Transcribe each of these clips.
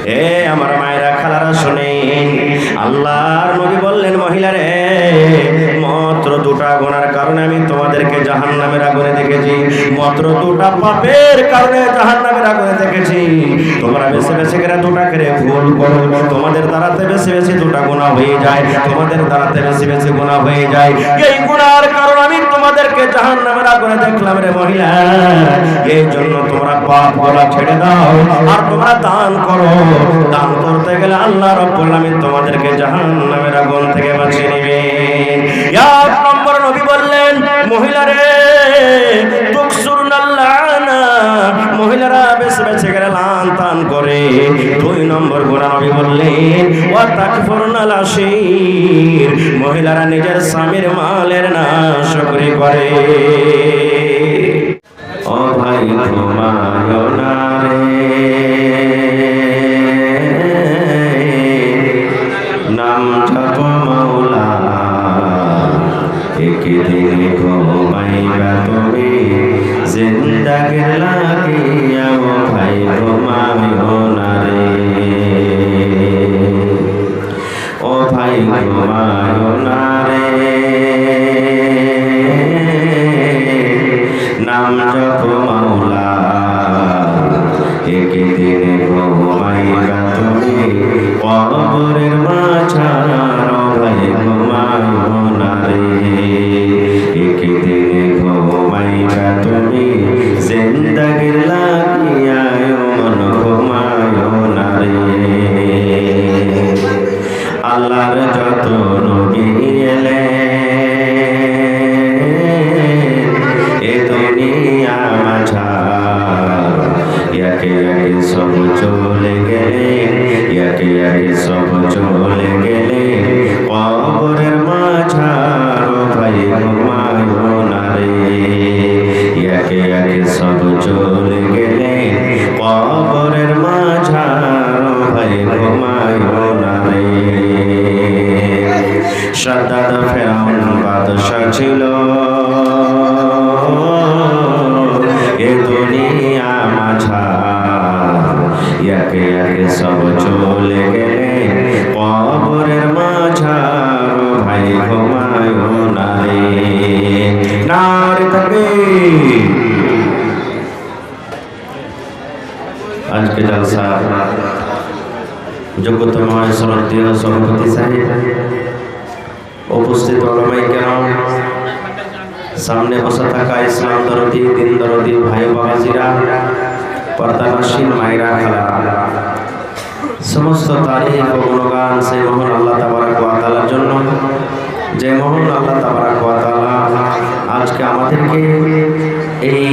এ আমার মায়েরা খালারা শুনেন, আল্লাহর নবী বললেন, মহিলারে মাত্র দুটা গুনার কারণে আমি তোমাদেরকে জাহান্নামের আগুনে দেখেছি, মাত্র দুটা পাপের কারণে জাহান্নামের আগুনে দেখেছি। তোমরা বেছে বেছে করে দুটা করে ভুল করো, তোমাদের দ্বারাতে বেশি বেশি দুটা গুনাহ হয়ে যায়, তোমাদের দ্বারাতে বেশি বেশি গুনাহ হয়ে যায়। এই গুনার কারণে আমি তোমাদেরকে জাহান্নামের আগুনে দেখলাম রে মহিলা। এই জন্য তোমরা পাপ করা ছেড়ে দাও আর তোমরা দান করো। দান করতে গেলে আল্লাহ রাব্বুল আলামিন তোমাদেরকে জাহান্নামের আগুন থেকে বাঁচিয়ে নেবেন। এক নম্বর নবী বললেন, মহিলারে তুকসুরুনাল্লানা, মহিলারা বেশি বেশি করে লান তান করে। দুই নম্বর গুনাহ নবী বললেন, ওয়া তাকফুরুনাল আশীর, মহিলারা নিজের স্বামীর মালের নাশকরি করে। ও ভাই ঘুমায়ো না রে, নাম জপ মাওলা, একদিন ঘুমাইবা তুমি জিন্দাগির লাগিয়া। ও ভাই ঘুমায়ো না রে, ও ভাই ঘুমায়ো না রে, নাম জপ মাওলা, একদিন ঘুমাইবা তুমি কবরের মাঝার। ভাই ঘুমায়ো না রে, একদিন ঘুমাইবা তুমি জিন্দাগির লাগিয়া। মন ঘুমায়ো না রে। আল্লাহর যত নবী এলেন এ দুনিয়া মাঝার, একে একে সব চলে গেলেন, একে একে সব চলে গেলেন কবরের মাঝার। ভাই ঘুমায়ো না রে, একে একে সব চলে গেলেন কবরের মাঝার। ভাই ঘুমায়ো না রে। শাদ্দাদ ফেরাউন বাদশা ছিল, এ দুনিয়া মাঝার, একে একে সব চলে গেলেন কবরের মাঝার। ভাই ঘুমায়ো না রে। নারে তাকবীর। আজকে জলসা যোগ্যতম শ্রদ্ধেয় সভাপতি সাহেব, উপস্থিত উলামায়ে কেরাম, সামনে বসে থাকা ইসলাম দরদি, দিন দরদি ভাই বাবাজিরা, পর্দানশীন মায়েরা খালারা, সমস্ত তারিফ ও গুণগান সেই মহান আল্লাহ তাবারক ওয়া তাআলার জন্য, যে মহান আল্লাহ তাবারক ওয়া তাআলা আজকে আমাদেরকে এই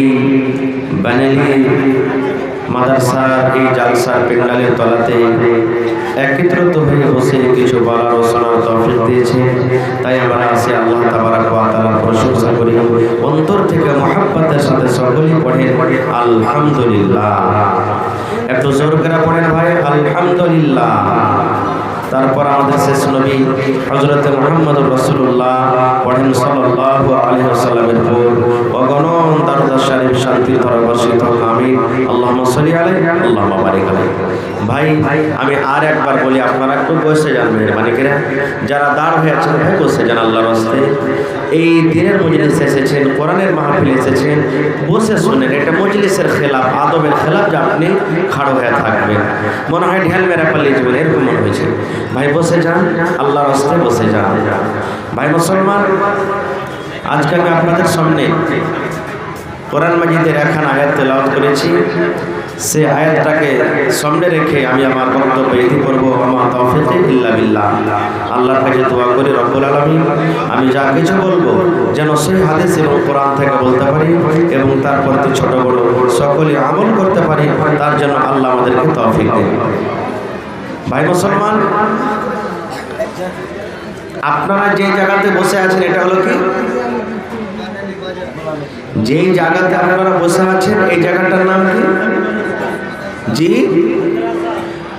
বানালি মাদ্রাসার এই জালসার প্যান্ডেলের তলাতে একত্রিত হয়ে বসে কিছু বলার ও শোনার তৌফিক দিয়েছে। তাই আমরা আসি আল্লাহ তাবারক ওয়া তাআলার প্রশংসা করি, অন্তর থেকে মহব্বতের সাথে সকলেই পড়েন আলহামদুলিল্লাহ। একটু জোর করে পড়েন ভাই, আলহামদুলিল্লাহ। তারপর আমাদের শেষ নবী হযরত মুহাম্মদুর রাসূলুল্লাহ পড়েন সাল্লাল্লাহু আলাইহি ওয়াসাল্লামের উপর অগণন দরুদ শরীফ শান্তির ধারা বর্ষিত হোক, আমিন। আল্লাহুম্মা সাল্লি আলাইহি আল্লাহুম্মা বারিক আলাইহি। ভাই আমি আর একবার বলি, আপনারা একটু বসে যান মেহরবানি করে, যারা দাঁড় হয়ে আছেন ভাই বসে যান আল্লাহর রাস্তায়। এই দিনের মজলিসে এসেছেন, কোরআনের মাহফিলে এসেছেন, বসে শুনেন। এটা মজলিসের খেলাফ, আদবের খেলাফ যে আপনি খাড়ো হয়ে থাকবেন, মনে হয় ঢেল মেরা পালিয়ে যাবেন, এরকম মনে হয়েছে। ভাই বসে যান আল্লাহর রাস্তায়, বসে যান। ভাই মুসলমান, আজকে আমি আপনাদের সামনে কোরআন মাজিদের একখানা আয়াত তেলাওয়াত করেছি। সেই আয়াতটাকে সামনে রেখে আমি আমার বক্তব্য এটি করবো। আমার তাওফীক ইল্লা বিল্লাহ। আল্লাহর কাছে দোয়া করি রব্বুল আলামিন আমি যা কিছু বলবো যেন সেই হাদিস এবং কোরআন থেকে বলতে পারি এবং তার প্রতি ছোট বড় সকলে আমল করতে পারি, তার জন্য আল্লাহ আমাদেরকে তাওফীক দিন। ভাই মুসলমান, আপনারা যে জায়গাতে বসে আছেন এটা হলো কি, যেই জায়গাতে আপনারা বসে আছেন এই জায়গাটার নাম কি? জি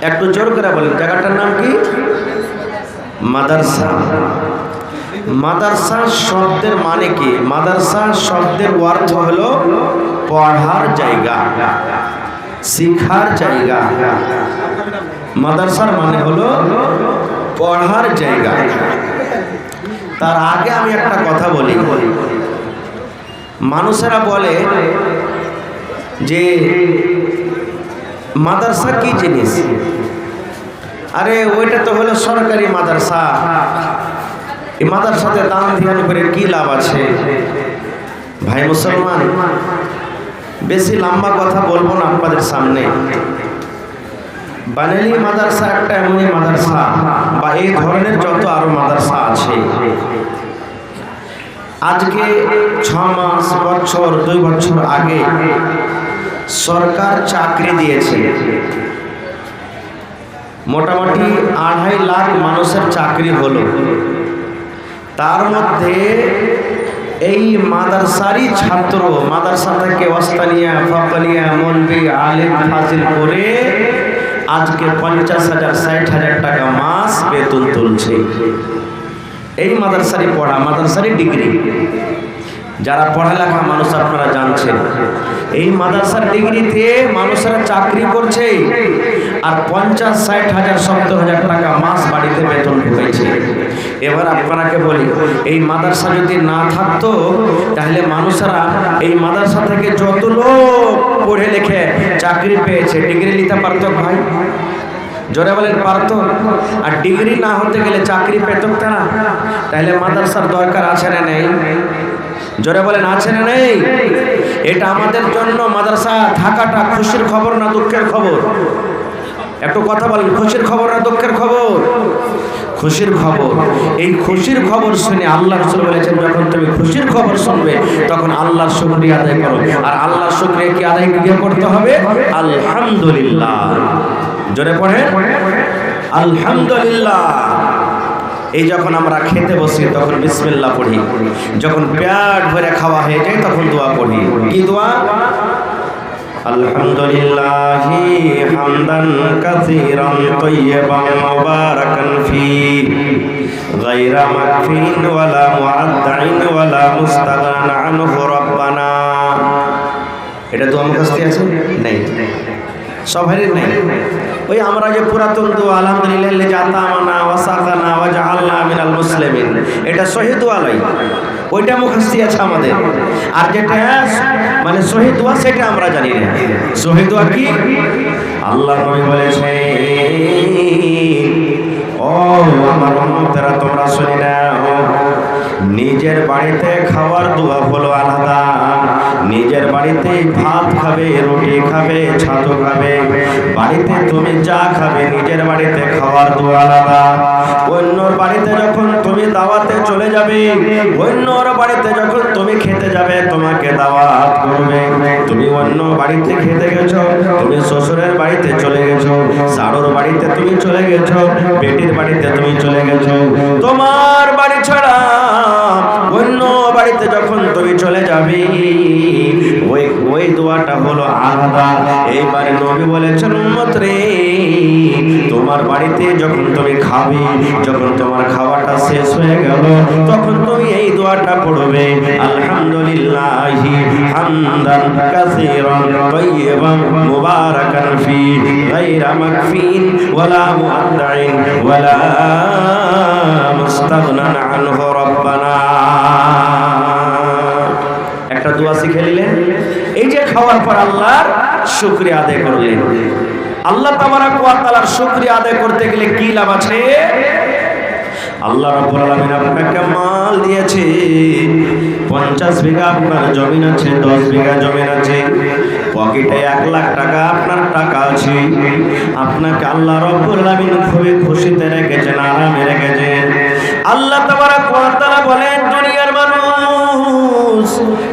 একটু জোর করে বলেন, জায়গাটার নাম কি? মাদ্রাসা। মাদ্রাসা শব্দের মানে কি? মাদ্রাসা শব্দের অর্থ হলো পড়ার জায়গা, শিক্ষার জায়গা। মাদ্রাসার মানে হলো পড়ার জায়গা। তার আগে আমি একটা কথা বলি, মানুষেরা বলে যে মাদ্রাসা কি জিনিস? আরে ওইটা তো হলো সরকারি মাদ্রাসা, এই মাদ্রাসাতে দান ধ্যান করে কি লাভ আছে? ভাই মুসলমান, বেশি লম্বা কথা বলবো না আপনাদের সামনে। বানালি মাদ্রাসা একটা এমনই মাদ্রাসা, বা এই ধরনের যত আরো মাদ্রাসা আছে, আজকে 6 মাস, বছর, 2 বছর আগে সরকার চাকরি দিয়েছে। মোটামুটি 2.5 লাখ মানুষের চাকরি হলো। তার মধ্যে এই মাদ্রাসারই ছাত্র, মাদ্রাসা থেকে ওস্তানিয়া, ফাকানিয়া, মৌলভি, আলেম, ফাজিল করে আজকে 50,000, 60,000 টাকা মাস বেতন তুলছে। এই মাদ্রাসারই পড়া, মাদ্রাসারই ডিগ্রি। যারা পড়ালেখা মানুষ আপনারা জানছেন, এই মাদ্রাসার ডিগ্রিতে মানুষেরা চাকরি করছে, আর 50, 60,000, 70,000 টাকা মাস বাড়িতে বেতন ঢুকেছে। এবার আপনাকে বলি, এই মাদ্রাসা যদি না থাকতো তাহলে মানুষেরা এই মাদ্রাসা থেকে যত লোক পড়ে লিখে চাকরি পেয়েছে, ডিগ্রি নিতে পারতো? ভাই জোরে বলেন, পারতো? আর ডিগ্রি না হতে গেলে চাকরি পেত না? তাহলে মাদ্রাসার দরকার আছে না নেই? জোরে বলেন, আছে না নেই? এটা আমাদের জন্য মাদ্রাসা থাকাটা খুশির খবর না দুঃখের খবর? একটু কথা বলেন, খুশির খবর না দুঃখের খবর? খুশির খবর। এই খুশির খবর শুনে আল্লাহ রাসূল বলেছেন, যখন তুমি খুশির খবর শুনবে তখন আল্লাহর শুকরিয়া আদায় করো। আর আল্লাহর শুকরিয়া কি আদায় করতে হবে? আলহামদুলিল্লাহ। জোরে পড়েন, আলহামদুলিল্লাহ। এই যখন আমরা খেতে বসি তখন বিসমিল্লাহ পড়ি, যখন পেট ভরে খাওয়া হয়ে যায় তখন দোয়া পড়ি। কি দোয়া? আলহামদুলিল্লাহি হামদান কাসীরান তাইয়্যিবান মুবারাকান ফি গায়রা মাকফিন ওয়ালা মুআদ্দাইন ওয়ালা মুস্তাগনান আনহু রাব্বানা। এটা দোয়া মুখস্থ আছে? নেই, সবারই নেই। ওই আমরা যে পুরাতন দোয়া আলহামদুলিল্লাহ লিল্লাযী আতামানা ওয়া সাকানা ওয়া জাআলনা মিনাল মুসলিমিন, এটা সহিহ দোয়া নয়, ওইটা মুখস্থ আছে আমাদের। আর যেটা মানে সহিহ দোয়া সেটা আমরা জানি না। সহিহ দোয়া কি? আল্লাহ নবী বলেছেন, ও আমার উম্মতেরা তোমরা শুনে নাও, নিজের বাড়িতে খাওয়ার দোয়া হলো আলাদা। নিজের বাড়িতে ভাত খাবে, রুটি খাবে, ছাতু খাবে, বাড়িতে তুমি যা খাবে নিজের বাড়িতে খাওয়ার দোয়া আলাদা। অন্যর বাড়িতে যখন তুমি দাওয়াতে চলে যাবে, অন্যর বাড়িতে যখন তুমি খেতে যাবে, তোমাকে দাওয়াত করবে। তুমি অন্য বাড়িতে খেতে গেছো, তুমি শ্বশুরের বাড়িতে চলে গেছো, শাড়ুর বাড়িতে তুমি চলে গেছো, বেটির বাড়িতে তুমি চলে গেছো, তোমার বাড়ি ছাড়া অন্য বাড়িতে যখন তুমি চলে যাবে, ওই দোয়াটা হলো আলাদা। এইবারে নবী বলেছেন, উম্মত রে, তোমার বাড়িতে যখন তুমি খাবে, যখন তোমার খাওয়াটা শেষ হয়ে গেল, তখন তুমি এই দোয়াটা পড়বে, আলহামদুলিল্লাহি হামদান কাসীরান তাইয়্যিবান মুবারাকান ফি গায়রা মাকফিন ওয়ালা মুআদ্দাইন ওয়ালা মুস্তাগনান আনহু রাব্বানা। একটা দোয়া শিখে নিলেন, এই যে খাওয়ার পর আল্লাহর শুকরিয়া আদায় করলেন। আল্লাহ তাবারাক ওয়া তাআলার শুকরিয়া আদায় করতে গেলে কি লাভ আছে? আল্লাহ রাব্বুল আলামিন আপনাকে মাল দিয়েছে, 50 বিঘা আপনার জমিন আছে, 10 বিঘা জমিন আছে, পকেটে 1 লাখ টাকা আপনার টাকা আছে। আপনাকে আল্লাহ রাব্বুল আলামিন খুবই খুশিতে রেখেছেন, আরামে রেখেছেন। আল্লাহ তাবারাক ওয়া তাআলা বলেন, দুনিয়ার মানুষ,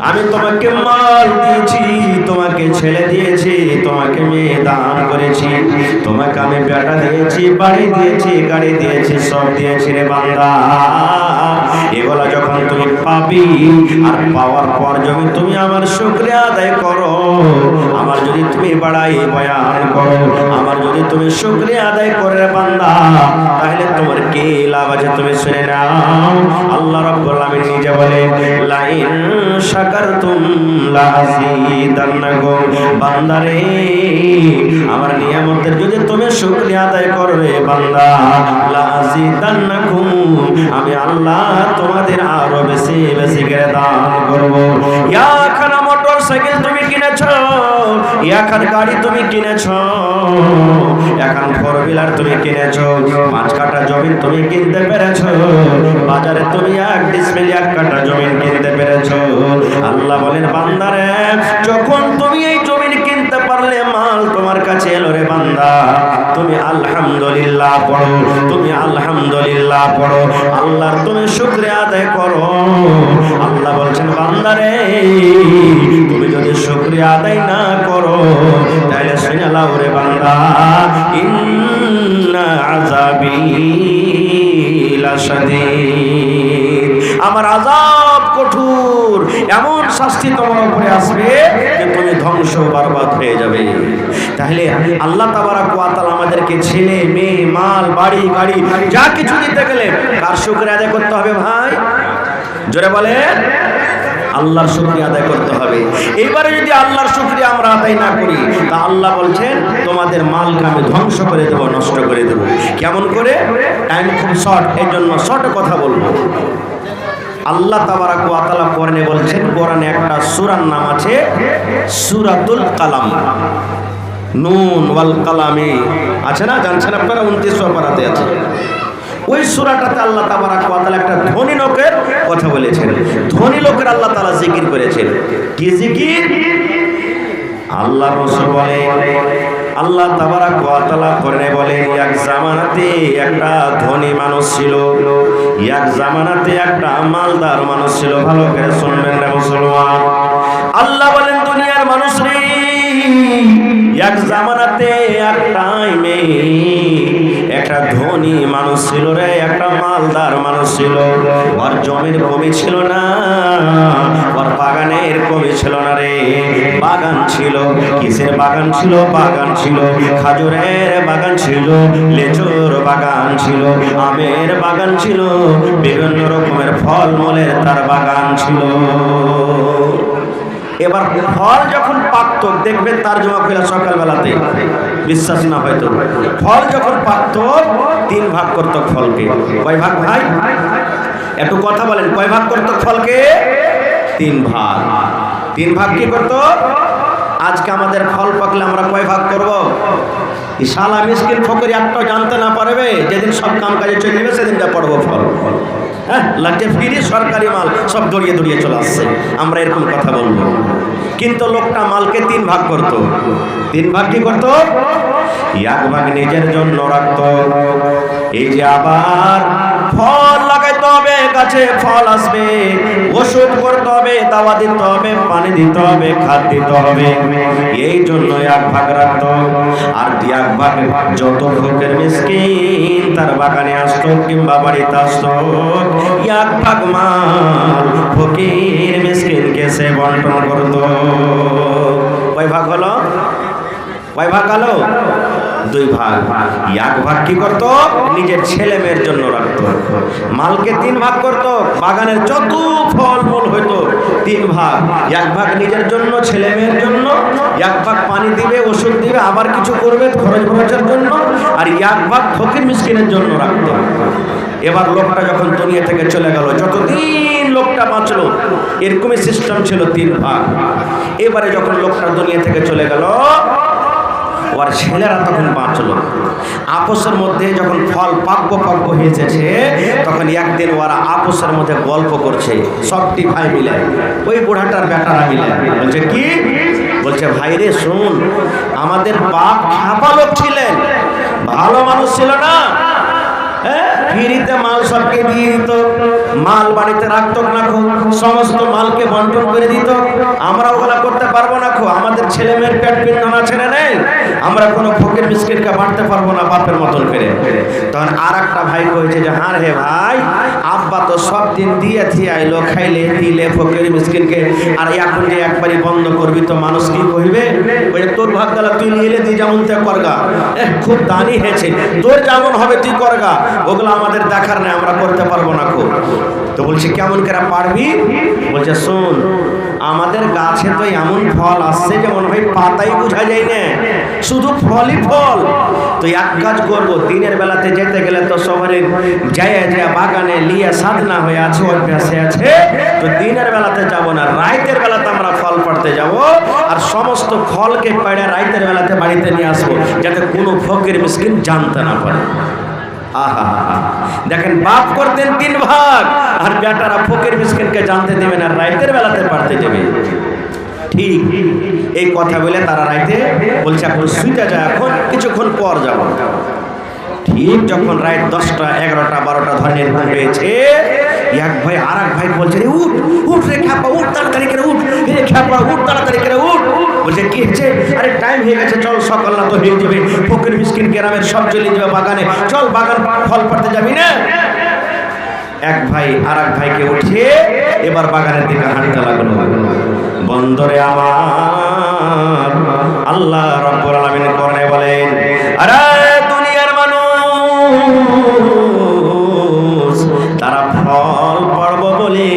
আমি তোমাকে মাল দিয়েছি, তোমাকে ছেলে দিয়েছি, তোমাকে মেয়ে দান করেছি, তোমাকে আমি বেটা দিয়েছি, বাড়ি দিয়েছি, গাড়ি দিয়েছি, সব দিয়েছি রে বান্দা। এগুলা যখন তুমি পাবি আর পাওয়ার পর যখন তুমি আমার শুকরিয়া আদায় করো, আমার যদি তুমি বাড়াই বয়ান করো, আমার যদি তুমি শুকরিয়া আদায় করে বান্দা, তাহলে তোমার কি লাভ আছে তুমি শুনে নাও। আল্লাহ রাব্বুল আলামিন নিজে বলে লাইন শাকারতুম লাযিদান্নাকুম, বান্দারে আমার নিয়ামতের যদি তুমি শুকরিয়া আদায় করো রে বান্দা, লাযিদান্নাকুম, আমি আল্লাহ তোমাদের আরো বেশি বেশি করে দান করব। ইয়াখানা মোটরসাইকেল তুমি কিনেছো, ইয়াখান গাড়ি তুমি কিনেছো, এখন ফোর হুইলার তুমি কিনেছো, 5 কাঠা জমি তুমি কিনতে পেরেছো, বাজারে তুমি 1 ডিসমিল 1 কাঠা জমি কিনতে পেরেছো। আল্লাহ বলেন বান্দারে যখন তুমি এই জমি কিনতে পারলে, মাল তোমার কাছে এলো রে বান্দা, তুমি আলহামদুলিল্লাহ পড়ো, তুমি আলহামদুলিল্লাহ পড়ো, আল্লাহর তুমি শুকরিয়া আদায় করো। আল্লাহ বলছেন বান্দারে তুমি যদি শুকরিয়া আদায় না করো, তাহলে শুনে নাও রে বান্দা, ইন্না আযাবি লাশাদীদ, আমার আযাব কঠোর, এমন শাস্তি তোমার উপরে আসবে যে তুমি ধ্বংস বরবাদ হয়ে যাবে। তাহলে আল্লাহ তাবারক ওয়া তাআলা আমাদেরকে ছেলে মেয়ে মাল বাড়ি গাড়ি যা কিছু দিতে গেলে কার শুকরিয়া আদায় করতে হবে ভাই? জোরে বলে আল্লাহর শুকরিয়া আদায় করতে হবে। এবারে যদি আল্লাহর শুকরিয়া আমরা আদায় না করি, তা আল্লাহ বলছেন তোমাদের মালকে আমি ধ্বংস করে দেব, নষ্ট করে দেব। কেমন করে? টাইম খুব শর্ট, এই জন্য শর্ট কথা বলবো। আল্লাহ তাবারক ওয়া তাআলা কোরআনে বলছেন, কোরআনে একটা সূরার নাম আছে সূরাতুল কালাম, নুন ওয়াল কালামি আছে না, জানছেন আপনারা? 29 পারাতে আছে। ওই সূরাটাতে আল্লাহ তাবারক ওয়া তাআলা একটা ধনী লোকের কথা বলেছেন। ধনী লোকের আল্লাহ তাআলা জিকির করেছেন। কি জিকির? আল্লাহ রাসূল বলে, আল্লাহ তাবারক ওয়া তাআলা কোরআনে বলেন, এক জামানাতে একটা ধনী মানুষ ছিল, এক জামানাতে একটা মালদার মানুষ ছিল। ভালো করে শুনবেন রে মুসলমান। আল্লাহ বলেন দুনিয়ার মানুষ রে, এক জামানাতে এক টাইমে একটা ধনী মানুষ ছিল রে, একটা মালদার মানুষ ছিল। ওর জমির কমি ছিল না, ওর বাগানের কমি ছিল না রে। বাগান ছিল, কিসের বাগান ছিল? বাগান ছিল খাজুরের বাগান ছিল, লেচুর বাগান ছিল, আমের বাগান ছিল, বিভিন্ন রকমের ফলমূলের তার বাগান ছিল। এবার ফল যখন পাকত, দেখবেন তার জমা কইলা সকালবেলাতে, বিশ্বাস না হয়তো, ফল যখন পাকত 3 ভাগ করত ফলকে। কয় ভাগ ভাই? একটু কথা বলেন, কয় ভাগ করত ফলকে? 3 ভাগ। 3 ভাগ কি করত? আজকে আমাদের ফল পাকলে আমরা কয় ভাগ করব? শালা মিসকিন ফকির একটাও জানতে না পারবে, যেদিন সব কাম কাজে চলে যাবে সেদিনটা পড়বো ফল। হ্যাঁ, লাগছে ফিরি সরকারি মাল সব দড়িয়ে দড়িয়ে চলে আসছে, আমরা এরকম কথা বলবো। কিন্তু লোকটা মালকে 3 ভাগ করত। 3 ভাগ কি করত? 1 ভাগ নিজের জন্য রাখত। এই যে আবার ফল লাগাইতে হবে, গাছে ফল আসবে, ওষুধ করতে হবে, দাওয়া দিতে হবে, পানি দিতে হবে, খাদ দিতে হবে, এই জন্য 1 ভাগ রাখত। আর 1 ভাগ যত ফকির মিসকিন তার বাগানে আসতো কিংবা বাড়িতে আসতো, 1 ভাগ মাল ফকির মিসকিনকে সে বন্টন করত। কয় ভাগ হলো? কয় ভাগ হলো? 2 ভাগ। 1 ভাগ কি করত? নিজের ছেলে মেয়ের জন্য রাখত। মালকে 3 ভাগ করত, বাগানের যত ফলমূল হইতো 3 ভাগ। 1 ভাগ নিজের জন্য, ছেলে মেয়ের জন্য, 1 ভাগ পানি দিবে, ওষুধ দিবে, আবার কিছু করবে খরচের জন্য, আর 1 ভাগ ফকির মিসকিনের জন্য রাখত। এবার লোকটা যখন দুনিয়া থেকে চলে গেল, যতদিন লোকটা বাঁচলো এরকমই সিস্টেম ছিল 3 ভাগ। এবারে যখন লোকটা দুনিয়া থেকে চলে গেল, ওর ছেলেরা তখন বাঁচলো। আপসের মধ্যে যখন ফল পাকবো হয়ে এসেছে, তখন একদিন ওরা আপসের মধ্যে গল্প করছে, সবটি ভাই মিলে, ওই বুড়াটার বেটারা মিলে। বলছে কি? বলছে ভাই রে শুন, আমাদের বাপ খাপা লোক ছিলেন, ভালো মানুষ ছিল না, ফ্রিতে বাড়িতে মাল সবকে দিয়ে দিত, মাল বাড়িতে রাখতো না, সমস্ত মালকে বন্টন করে দিত। আমরা ওগুলা করতে পারবো না, আমাদের ছেলে মেয়ের পেট পিন্ডনা ছেড়ে নেই, আমরা কোনো ফকির মিসকিনকে বাঁটতে পারবো না বাপের মতন করে। তখন আর একটা ভাই কইছে যে হ্যাঁ হে ভাই, আব্বা তো সব দিন দিয়ে আইলো, খাইলে দিলে ফকির মিসকিনকে, আর এখন যে একবারই বন্ধ করবি তো মানুষ কি কইবে? ওই তোর ভাগ গেলা, তুই নিয়ে এলে তুই যেমন তে করগা, খুব দানি হয়েছে, তোর যেমন হবে তুই করগা, ওগুলো আমাদের দেখার নেই, আমরা করতে পারবো না খুব। তো বলছে কেমন করে পারবি? বলছে শোন, আমাদের গাছে তো এমন ফল আসছে যে মনে হয় পাতাই বোঝা যায় না, শুধু ফলই ফল। তো এক কাজ করবো, দিনের বেলাতে যেতে গেলে তো শহরে যায় বাগানে লিয়ে সাধনা হয়ে আছে, অভ্যাসে আছে, তো দিনের বেলাতে যাব না, রাতের বেলাতে আমরা ফল পাড়তে যাব, আর সমস্ত ফলকে পেড়ে রাতের বেলাতে বাড়িতে নিয়ে আসবো, যাতে কোনো ফকির মিসকিন জানতে না পারে। আহা, দেখেন বাপ করতেন 3 ভাগ, আর বেটারা ফকির মিসকিনকে জানতে দেবে না, রাতের বেলাতে পারতে যাবে। ঠিক এই কথা বলে তারা রাইতে বলছে এখন শুইতে যায়, এখন কিছুক্ষণ পর যাব। ঠিক যখন রাত 10টা 11টা 12টা ধরনের ঘুম হয়েছে, এক ভাই আর এক ভাই বলছে উঠ উঠ রে খ্যাপা, উঠ তাড়াতাড়ি করে উঠ রে খ্যাপা, উঠ তাড়াতাড়ি করে উঠ। বলছে কি হয়েছে? আরে টাইম হয়ে গেছে, চল সকাল না তো হয়ে যাবে, ফকির মিসকিন গ্রামের সব চলে যাবে বাগানে, চল বাগান ফল পাড়তে যাবি না? এক ভাই আর এক ভাইকে উঠিয়ে এবার বাগানের দিকে হাঁটতে লাগলো। বন্দরে আমার আল্লাহ রাব্বুল আলামিন কোরআনে বলেন, আরে দুনিয়ার মানুষ তারা ফল পাড়ব বলে